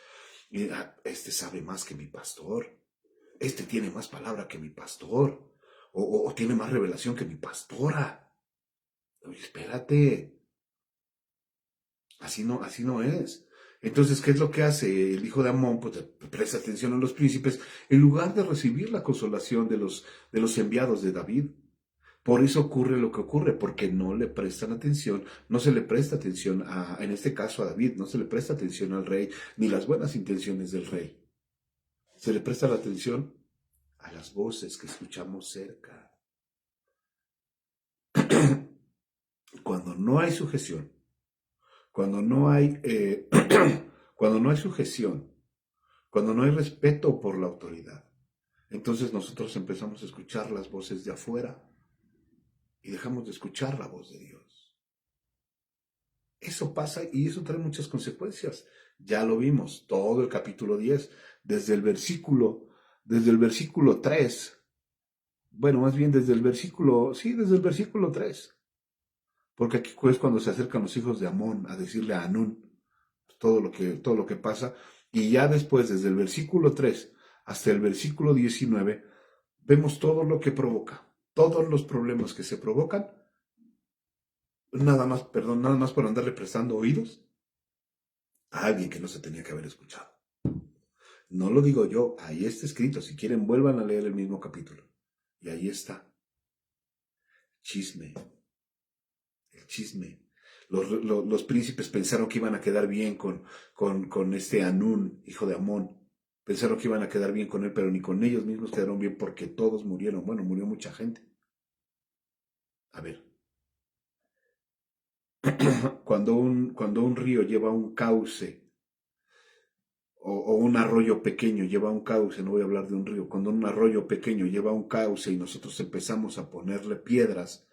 y, este sabe más que mi pastor, este tiene más palabra que mi pastor, o tiene más revelación que mi pastora. Oye, espérate, así no es. Entonces, ¿qué es lo que hace el hijo de Amón? Pues presta atención a los príncipes en lugar de recibir la consolación de los enviados de David. Por eso ocurre lo que ocurre, porque no le prestan atención, no se le presta atención en este caso a David, no se le presta atención al rey, ni las buenas intenciones del rey. Se le presta la atención a las voces que escuchamos cerca. Cuando no hay sujeción, cuando no hay, cuando no hay sujeción, cuando no hay respeto por la autoridad, entonces nosotros empezamos a escuchar las voces de afuera y dejamos de escuchar la voz de Dios. Eso pasa y eso trae muchas consecuencias. Ya lo vimos, todo el capítulo 10, desde el versículo 3, bueno, más bien desde el versículo 3, porque aquí es cuando se acercan los hijos de Amón a decirle a Anún todo lo que pasa, y ya después, desde el versículo 3 hasta el versículo 19, vemos todo lo que provoca, todos los problemas que se provocan, nada más por andarle prestando oídos a alguien que no se tenía que haber escuchado. No lo digo yo, ahí está escrito. Si quieren, vuelvan a leer el mismo capítulo. Y ahí está. Chisme. El chisme. Los príncipes pensaron que iban a quedar bien con este Anún, hijo de Amón. Pensaron que iban a quedar bien con él, pero ni con ellos mismos quedaron bien porque todos murieron. Bueno, murió mucha gente. A ver. Cuando un río lleva un cauce o un arroyo pequeño lleva un cauce, no voy a hablar de un río, cuando un arroyo pequeño lleva un cauce y nosotros empezamos a ponerle piedras,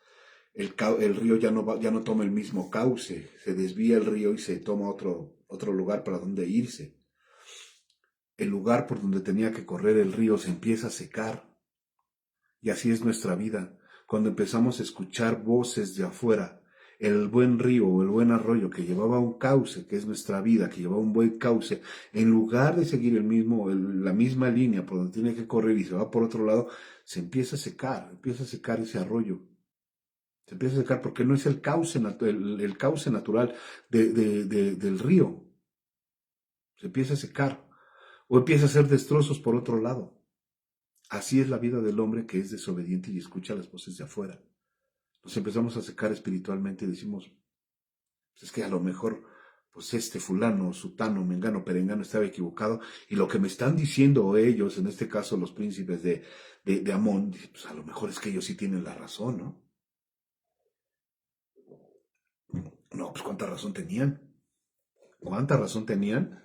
el río ya no toma el mismo cauce, se desvía el río y se toma otro lugar para donde irse. El lugar por donde tenía que correr el río se empieza a secar. Y así es nuestra vida. Cuando empezamos a escuchar voces de afuera, el buen río o el buen arroyo que llevaba un cauce, que es nuestra vida, que llevaba un buen cauce, en lugar de seguir la misma línea por donde tiene que correr y se va por otro lado, se empieza a secar ese arroyo. Se empieza a secar porque no es el cauce natural del río. Se empieza a secar o empieza a hacer destrozos por otro lado. Así es la vida del hombre que es desobediente y escucha las voces de afuera. Nos empezamos a secar espiritualmente y decimos, pues es que a lo mejor, pues este fulano, sutano, mengano, perengano estaba equivocado y lo que me están diciendo ellos, en este caso los príncipes de Amón, pues a lo mejor es que ellos sí tienen la razón, ¿no? No, pues cuánta razón tenían. Cuánta razón tenían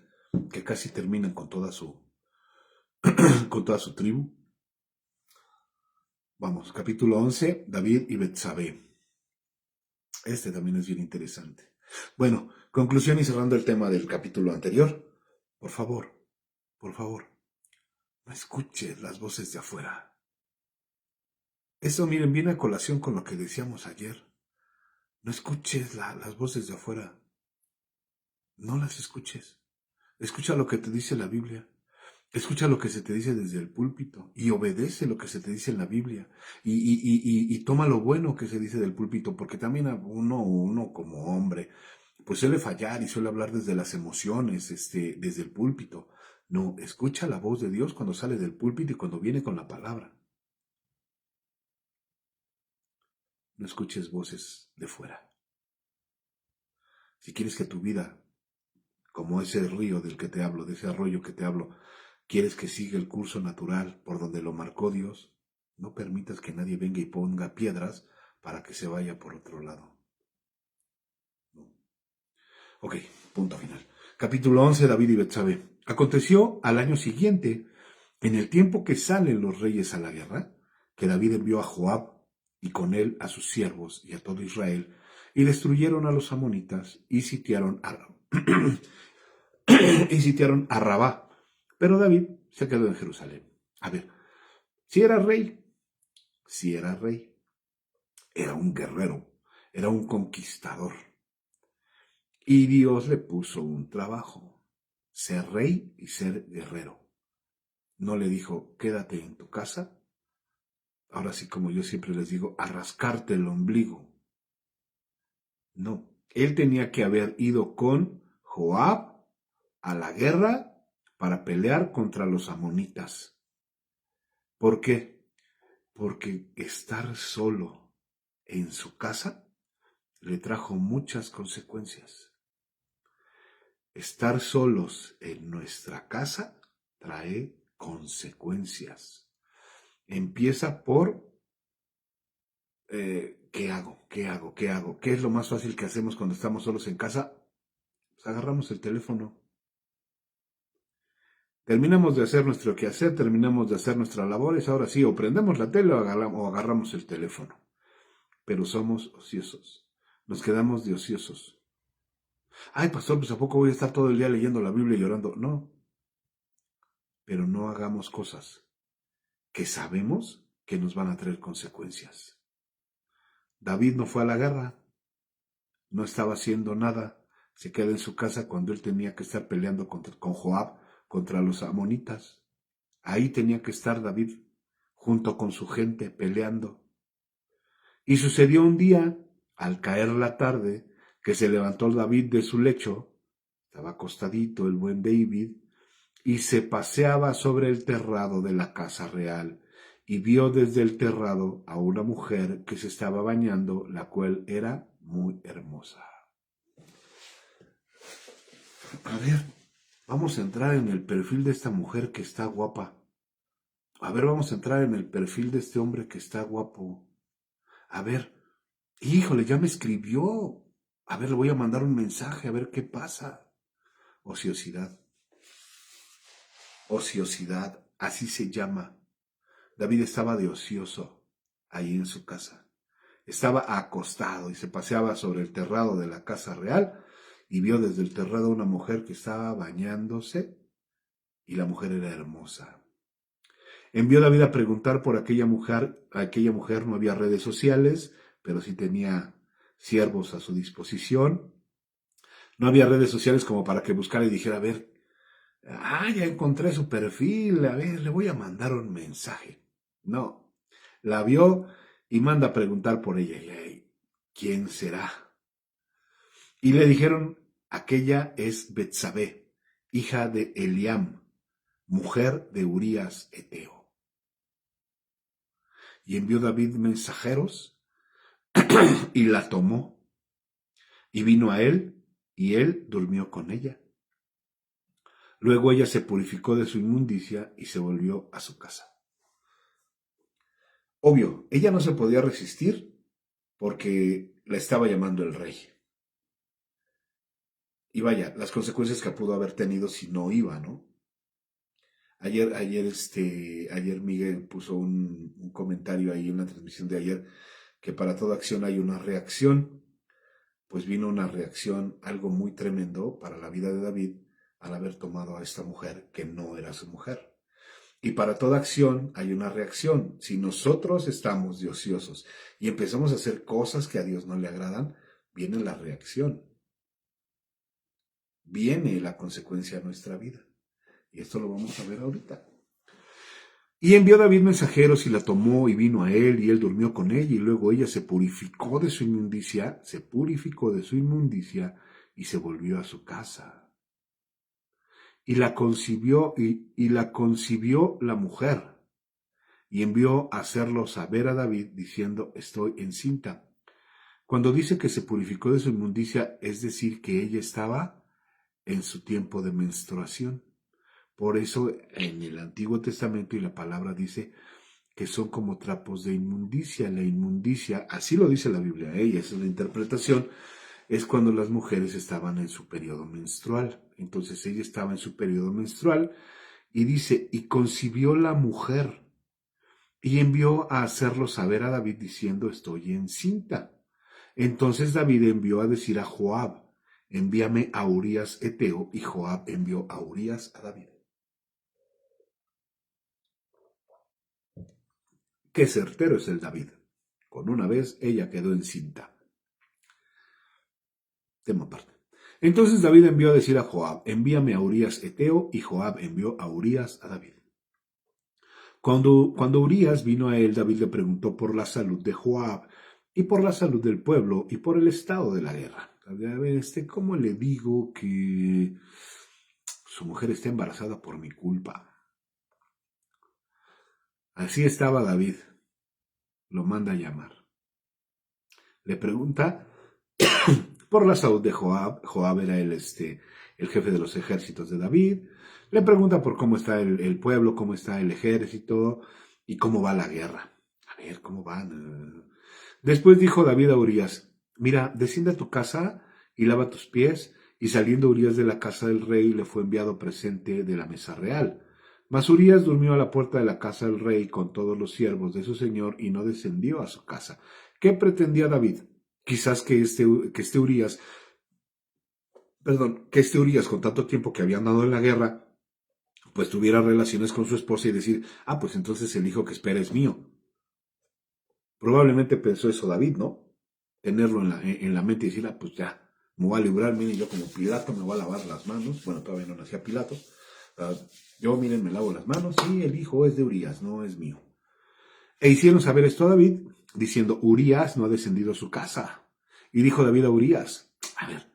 que casi terminan con toda con toda su tribu. Vamos, capítulo 11, David y Betsabé. Este también es bien interesante. Bueno, conclusión y cerrando el tema del capítulo anterior. Por favor, no escuches las voces de afuera. Eso, miren, viene a colación con lo que decíamos ayer. No escuches las voces de afuera. No las escuches. Escucha lo que te dice la Biblia. Escucha lo que se te dice desde el púlpito y obedece lo que se te dice en la Biblia y toma lo bueno que se dice del púlpito, porque también a uno como hombre, pues suele fallar y suele hablar desde las emociones, desde el púlpito. No, escucha la voz de Dios cuando sale del púlpito y cuando viene con la palabra. No escuches voces de fuera. Si quieres que tu vida, como ese río del que te hablo, de ese arroyo que te hablo, quieres que siga el curso natural por donde lo marcó Dios, no permitas que nadie venga y ponga piedras para que se vaya por otro lado. No. Ok, punto final. Capítulo 11, David y Betsabé. Aconteció al año siguiente, en el tiempo que salen los reyes a la guerra, que David envió a Joab y con él a sus siervos y a todo Israel, y destruyeron a los amonitas y sitiaron a, y sitiaron a Rabá. Pero David se quedó en Jerusalén. A ver, si era rey, si era rey, era un guerrero, era un conquistador. Y Dios le puso un trabajo, ser rey y ser guerrero. No le dijo, quédate en tu casa. Ahora sí, como yo siempre les digo, a rascarte el ombligo. No, él tenía que haber ido con Joab a la guerra para pelear contra los amonitas. ¿Por qué? Porque estar solo en su casa le trajo muchas consecuencias. Estar solos en nuestra casa trae consecuencias. Empieza por ¿qué hago? ¿Qué hago? ¿Qué hago? ¿Qué es lo más fácil que hacemos cuando estamos solos en casa? Pues agarramos el teléfono. Terminamos de hacer nuestro quehacer, terminamos de hacer nuestras labores, ahora sí, o prendemos la tele o agarramos el teléfono. Pero somos ociosos. Nos quedamos de ociosos. Ay, pastor, pues ¿a poco voy a estar todo el día leyendo la Biblia y llorando? No, pero no hagamos cosas que sabemos que nos van a traer consecuencias. David no fue a la guerra, no estaba haciendo nada, se queda en su casa cuando él tenía que estar peleando con Joab contra los amonitas. Ahí tenía que estar David, junto con su gente, peleando. Y sucedió un día, al caer la tarde, que se levantó David de su lecho, estaba acostadito el buen David, y se paseaba sobre el terrado de la casa real, y vio desde el terrado a una mujer que se estaba bañando, la cual era muy hermosa. A ver, vamos a entrar en el perfil de esta mujer que está guapa. A ver, vamos a entrar en el perfil de este hombre que está guapo. A ver, híjole, ya me escribió. A ver, le voy a mandar un mensaje, a ver qué pasa. Ociosidad. Ociosidad, así se llama. David estaba de ocioso ahí en su casa. Estaba acostado y se paseaba sobre el terrado de la casa real y vio desde el terrado una mujer que estaba bañándose y la mujer era hermosa. Envió David a preguntar por aquella mujer no había redes sociales, pero sí tenía siervos a su disposición. No había redes sociales como para que buscara y dijera, a ver, ya encontré su perfil, a ver, le voy a mandar un mensaje. No, la vio y manda a preguntar por ella. Y, ¿quién será? Y le dijeron, aquella es Betsabé, hija de Eliam, mujer de Urías Eteo. Y envió David mensajeros y la tomó. Y vino a él, y él durmió con ella. Luego ella se purificó de su inmundicia y se volvió a su casa. Obvio, ella no se podía resistir porque la estaba llamando el rey. Y vaya, las consecuencias que pudo haber tenido si no iba, ¿no? Ayer Miguel puso un comentario ahí en la transmisión de ayer que para toda acción hay una reacción. Pues vino una reacción, algo muy tremendo para la vida de David al haber tomado a esta mujer que no era su mujer. Y para toda acción hay una reacción. Si nosotros estamos de ociosos y empezamos a hacer cosas que a Dios no le agradan, viene la reacción. Viene la consecuencia a nuestra vida. Y esto lo vamos a ver ahorita. Y envió David mensajeros y la tomó y vino a él y él durmió con ella y luego ella se purificó de su inmundicia, y se volvió a su casa. Y la concibió la mujer y envió a hacerlo saber a David diciendo, estoy encinta. Cuando dice que se purificó de su inmundicia, es decir, que ella estaba en su tiempo de menstruación. Por eso en el Antiguo Testamento y la palabra dice que son como trapos de inmundicia. La inmundicia, así lo dice la Biblia, y esa es la interpretación, es cuando las mujeres estaban en su periodo menstrual. Entonces ella estaba en su periodo menstrual y dice, y concibió la mujer y envió a hacerlo saber a David diciendo, estoy encinta. Entonces David envió a decir a Joab, envíame a Urías Eteo, y Joab envió a Urías a David. Qué certero es el David. Con una vez ella quedó encinta. Tema aparte. Entonces David envió a decir a Joab, envíame a Urías Eteo, y Joab envió a Urías a David. Cuando Urías vino a él, David le preguntó por la salud de Joab, y por la salud del pueblo, y por el estado de la guerra. A ver, ¿cómo le digo que su mujer está embarazada por mi culpa? Así estaba David. Lo manda a llamar. Le pregunta por la salud de Joab. Joab era el jefe de los ejércitos de David. Le pregunta por cómo está el pueblo, cómo está el ejército y cómo va la guerra. A ver, ¿cómo van? Después dijo David a Urías, mira, desciende a tu casa y lava tus pies. Y saliendo Urías de la casa del rey, le fue enviado presente de la mesa real. Mas Urías durmió a la puerta de la casa del rey con todos los siervos de su señor y no descendió a su casa. ¿Qué pretendía David? Quizás que este Urías, con tanto tiempo que había andado en la guerra, pues tuviera relaciones con su esposa y decir, pues entonces el hijo que espera es mío. Probablemente pensó eso David, ¿no? Tenerlo en la mente y decir, pues ya, me voy a librar, miren, yo como Pilato me voy a lavar las manos. Bueno, todavía no nacía Pilato. Yo, miren, me lavo las manos y el hijo es de Urías, no es mío. E hicieron saber esto a David, diciendo, Urías no ha descendido a su casa. Y dijo David a Urías, a ver,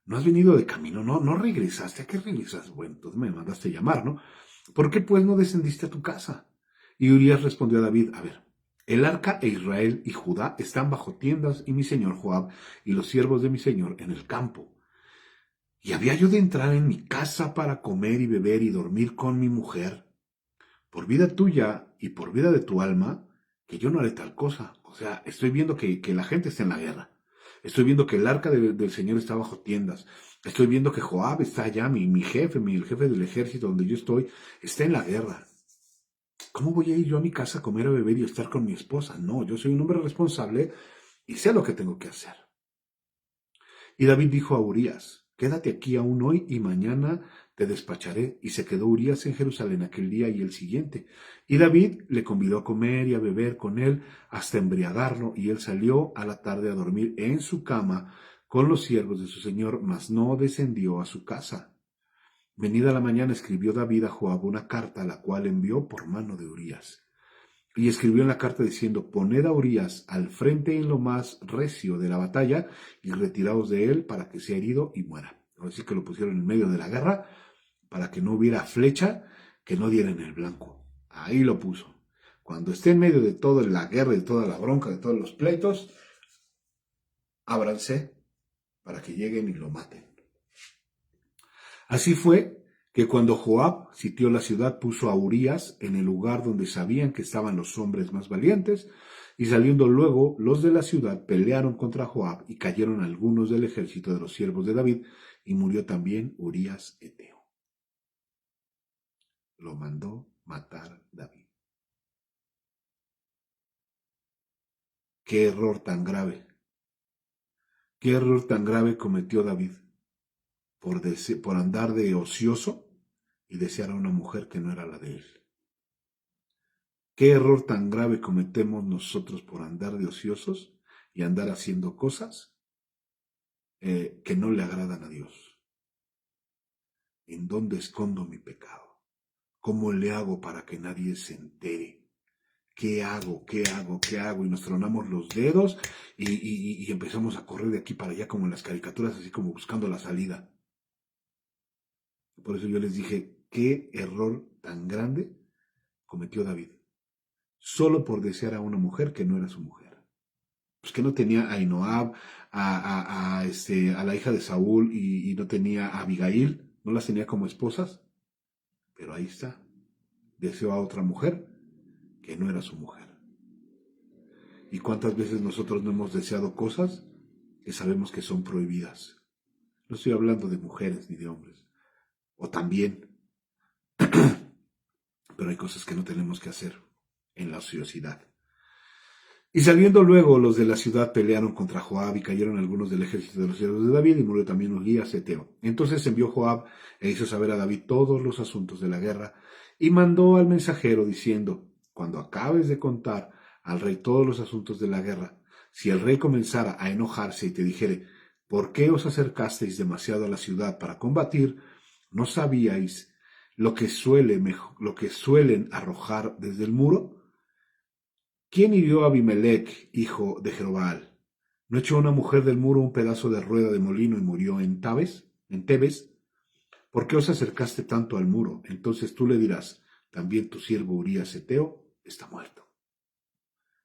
no has venido de camino, no regresaste. ¿A qué regresas? Bueno, entonces me mandaste llamar, ¿no? ¿Por qué pues no descendiste a tu casa? Y Urías respondió a David, a ver, el arca e Israel y Judá están bajo tiendas y mi señor Joab y los siervos de mi señor en el campo. ¿Y había yo de entrar en mi casa para comer y beber y dormir con mi mujer? Por vida tuya y por vida de tu alma, que yo no haré tal cosa. O sea, estoy viendo que la gente está en la guerra. Estoy viendo que el arca del Señor está bajo tiendas. Estoy viendo que Joab está allá, mi jefe, el jefe del ejército donde yo estoy, está en la guerra. ¿Cómo voy a ir yo a mi casa a comer, a beber y a estar con mi esposa? No, yo soy un hombre responsable y sé lo que tengo que hacer. Y David dijo a Urías, quédate aquí aún hoy y mañana te despacharé. Y se quedó Urías en Jerusalén aquel día y el siguiente. Y David le convidó a comer y a beber con él hasta embriagarlo, y él salió a la tarde a dormir en su cama con los siervos de su señor, mas no descendió a su casa. Venida la mañana escribió David a Joab una carta, la cual envió por mano de Urías. Y escribió en la carta diciendo, poned a Urías al frente en lo más recio de la batalla y retiraos de él para que sea herido y muera. Así que lo pusieron en medio de la guerra para que no hubiera flecha que no diera en el blanco. Ahí lo puso. Cuando esté en medio de toda la guerra, de toda la bronca, de todos los pleitos, ábranse para que lleguen y lo maten. Así fue que cuando Joab sitió la ciudad, puso a Urías en el lugar donde sabían que estaban los hombres más valientes, y saliendo luego los de la ciudad pelearon contra Joab, y cayeron algunos del ejército de los siervos de David, y murió también Urías Eteo. Lo mandó matar David. Qué error tan grave. Qué error tan grave cometió David por andar de ocioso y desear a una mujer que no era la de él. ¿Qué error tan grave cometemos nosotros por andar de ociosos y andar haciendo cosas que no le agradan a Dios? ¿En dónde escondo mi pecado? ¿Cómo le hago para que nadie se entere? ¿Qué hago? ¿Qué hago? ¿Qué hago? Y nos tronamos los dedos y empezamos a correr de aquí para allá como en las caricaturas, así como buscando la salida. Por eso yo les dije, qué error tan grande cometió David. Solo por desear a una mujer que no era su mujer. Pues que no tenía a Ahinoam, a la hija de Saúl y no tenía a Abigail, no las tenía como esposas, pero ahí está, deseó a otra mujer que no era su mujer. ¿Y cuántas veces nosotros no hemos deseado cosas que sabemos que son prohibidas? No estoy hablando de mujeres ni de hombres, o también, pero hay cosas que no tenemos que hacer en la ociosidad. Y saliendo luego, los de la ciudad pelearon contra Joab y cayeron algunos del ejército de los siervos de David y murió también Ugías eteo. Entonces envió Joab e hizo saber a David todos los asuntos de la guerra y mandó al mensajero diciendo, cuando acabes de contar al rey todos los asuntos de la guerra, si el rey comenzara a enojarse y te dijere, ¿por qué os acercasteis demasiado a la ciudad para combatir? ¿No sabíais lo que suelen arrojar desde el muro? ¿Quién hirió a Abimelech, hijo de Jerobal? ¿No echó una mujer del muro un pedazo de rueda de molino y murió en Tebes? ¿Por qué os acercaste tanto al muro? Entonces tú le dirás, también tu siervo Urías eteo está muerto.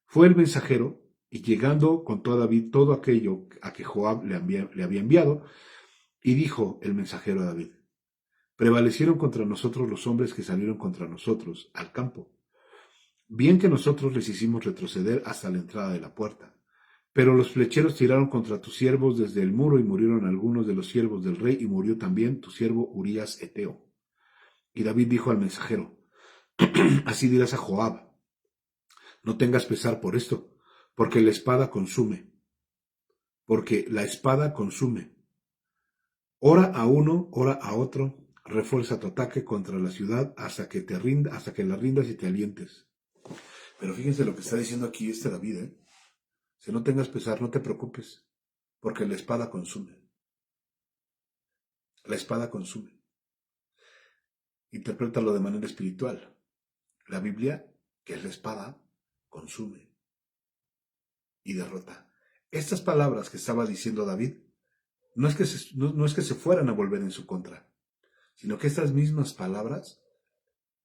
Fue el mensajero, y llegando contó a David todo aquello a que Joab le había enviado, y dijo el mensajero a David, prevalecieron contra nosotros los hombres que salieron contra nosotros al campo. Bien que nosotros les hicimos retroceder hasta la entrada de la puerta. Pero los flecheros tiraron contra tus siervos desde el muro y murieron algunos de los siervos del rey y murió también tu siervo Urías eteo. Y David dijo al mensajero, así dirás a Joab, no tengas pesar por esto, porque la espada consume. Porque la espada consume. Ora a uno, ora a otro, refuerza tu ataque contra la ciudad hasta que la rindas y te alientes. Pero fíjense lo que está diciendo aquí David, Si no tengas pesar, no te preocupes, porque la espada consume. La espada consume. Interprétalo de manera espiritual. La Biblia, que es la espada, consume y derrota. Estas palabras que estaba diciendo David, no es que se fueran a volver en su contra, sino que estas mismas palabras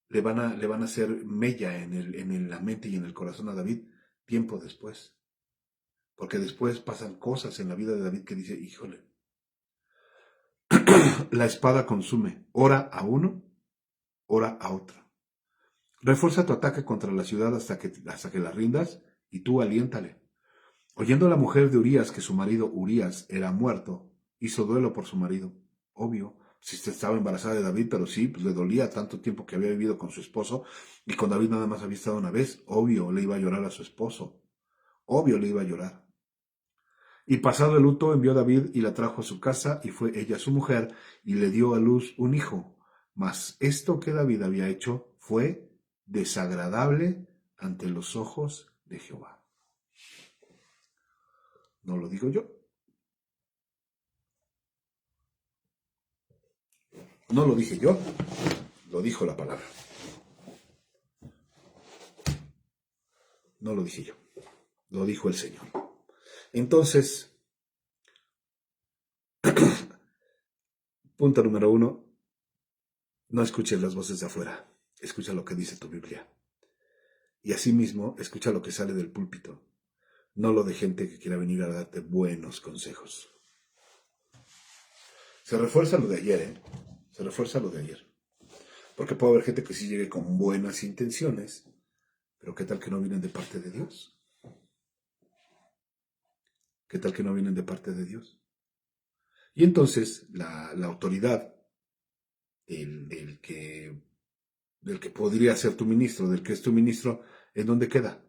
le van a hacer mella en la mente y en el corazón a David tiempo después. Porque después pasan cosas en la vida de David que dice, híjole, la espada consume, ora a uno, ora a otro. Refuerza tu ataque contra la ciudad hasta que la rindas, y tú aliéntale. Oyendo la mujer de Urías que su marido Urías era muerto, hizo duelo por su marido. Obvio, si estaba embarazada de David, pero sí, pues le dolía tanto tiempo que había vivido con su esposo, y con David nada más había estado una vez. Obvio, le iba a llorar a su esposo. Obvio, le iba a llorar. Y pasado el luto, envió David y la trajo a su casa, y fue ella su mujer, y le dio a luz un hijo. Mas esto que David había hecho fue desagradable ante los ojos de Jehová. No lo digo yo. No lo dije yo, lo dijo la palabra. No lo dije yo, lo dijo el Señor. Entonces, punto número 1, no escuches las voces de afuera, escucha lo que dice tu Biblia. Y asimismo, escucha lo que sale del púlpito, no lo de gente que quiera venir a darte buenos consejos. Se refuerza lo de ayer, Se refuerza lo de ayer. Porque puede haber gente que sí llegue con buenas intenciones, pero ¿qué tal que no vienen de parte de Dios? ¿Qué tal que no vienen de parte de Dios? Y entonces la autoridad del que podría ser tu ministro, del que es tu ministro, ¿en dónde queda?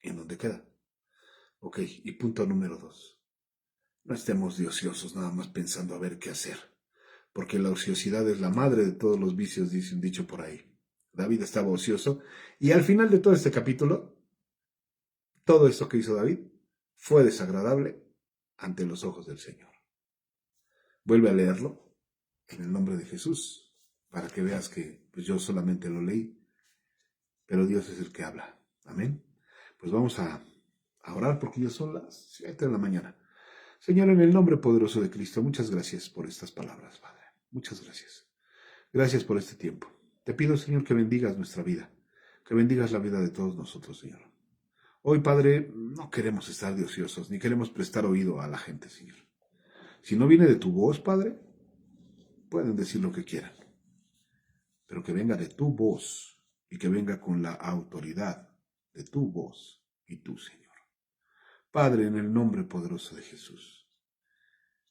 ¿En dónde queda? Ok, y punto número 2. No estemos de ociosos nada más pensando a ver qué hacer, porque la ociosidad es la madre de todos los vicios, dice un dicho por ahí. David estaba ocioso, y al final de todo este capítulo, todo esto que hizo David fue desagradable ante los ojos del Señor. Vuelve a leerlo en el nombre de Jesús. para que veas que pues yo solamente lo leí, pero Dios es el que habla. Amén. Pues vamos a orar porque ya son las 7 de la mañana. Señor, en el nombre poderoso de Cristo, muchas gracias por estas palabras, Padre. Muchas gracias. Gracias por este tiempo. Te pido, Señor, que bendigas nuestra vida, que bendigas la vida de todos nosotros, Señor. Hoy, Padre, no queremos estar de ociosos, ni queremos prestar oído a la gente, Señor. Si no viene de tu voz, Padre, pueden decir lo que quieran, pero que venga de tu voz y que venga con la autoridad de tu voz y tú, Señor. Padre, en el nombre poderoso de Jesús,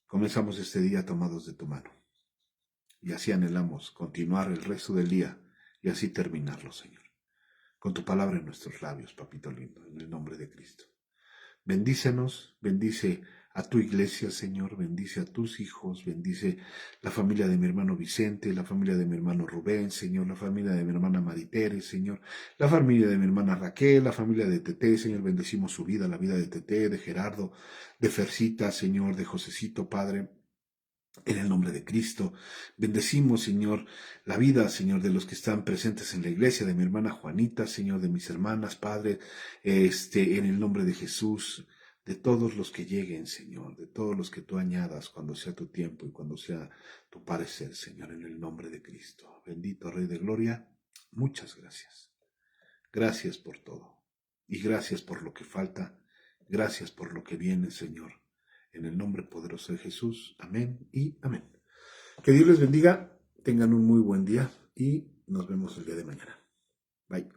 comenzamos este día tomados de tu mano y así anhelamos continuar el resto del día y así terminarlo, Señor. Con tu palabra en nuestros labios, papito lindo, en el nombre de Cristo. Bendícenos, bendice a tu iglesia, Señor, bendice a tus hijos, bendice la familia de mi hermano Vicente, la familia de mi hermano Rubén, Señor, la familia de mi hermana Maritere, Señor, la familia de mi hermana Raquel, la familia de Tete, Señor, bendecimos su vida, la vida de Tete, de Gerardo, de Fercita, Señor, de Josecito, Padre. En el nombre de Cristo, bendecimos, Señor, la vida, Señor, de los que están presentes en la iglesia, de mi hermana Juanita, Señor, de mis hermanas, Padre, en el nombre de Jesús, de todos los que lleguen, Señor, de todos los que tú añadas cuando sea tu tiempo y cuando sea tu parecer, Señor, en el nombre de Cristo. Bendito Rey de Gloria, muchas gracias. Gracias por todo y gracias por lo que falta, gracias por lo que viene, Señor. En el nombre poderoso de Jesús. Amén y amén. Que Dios les bendiga, tengan un muy buen día y nos vemos el día de mañana. Bye.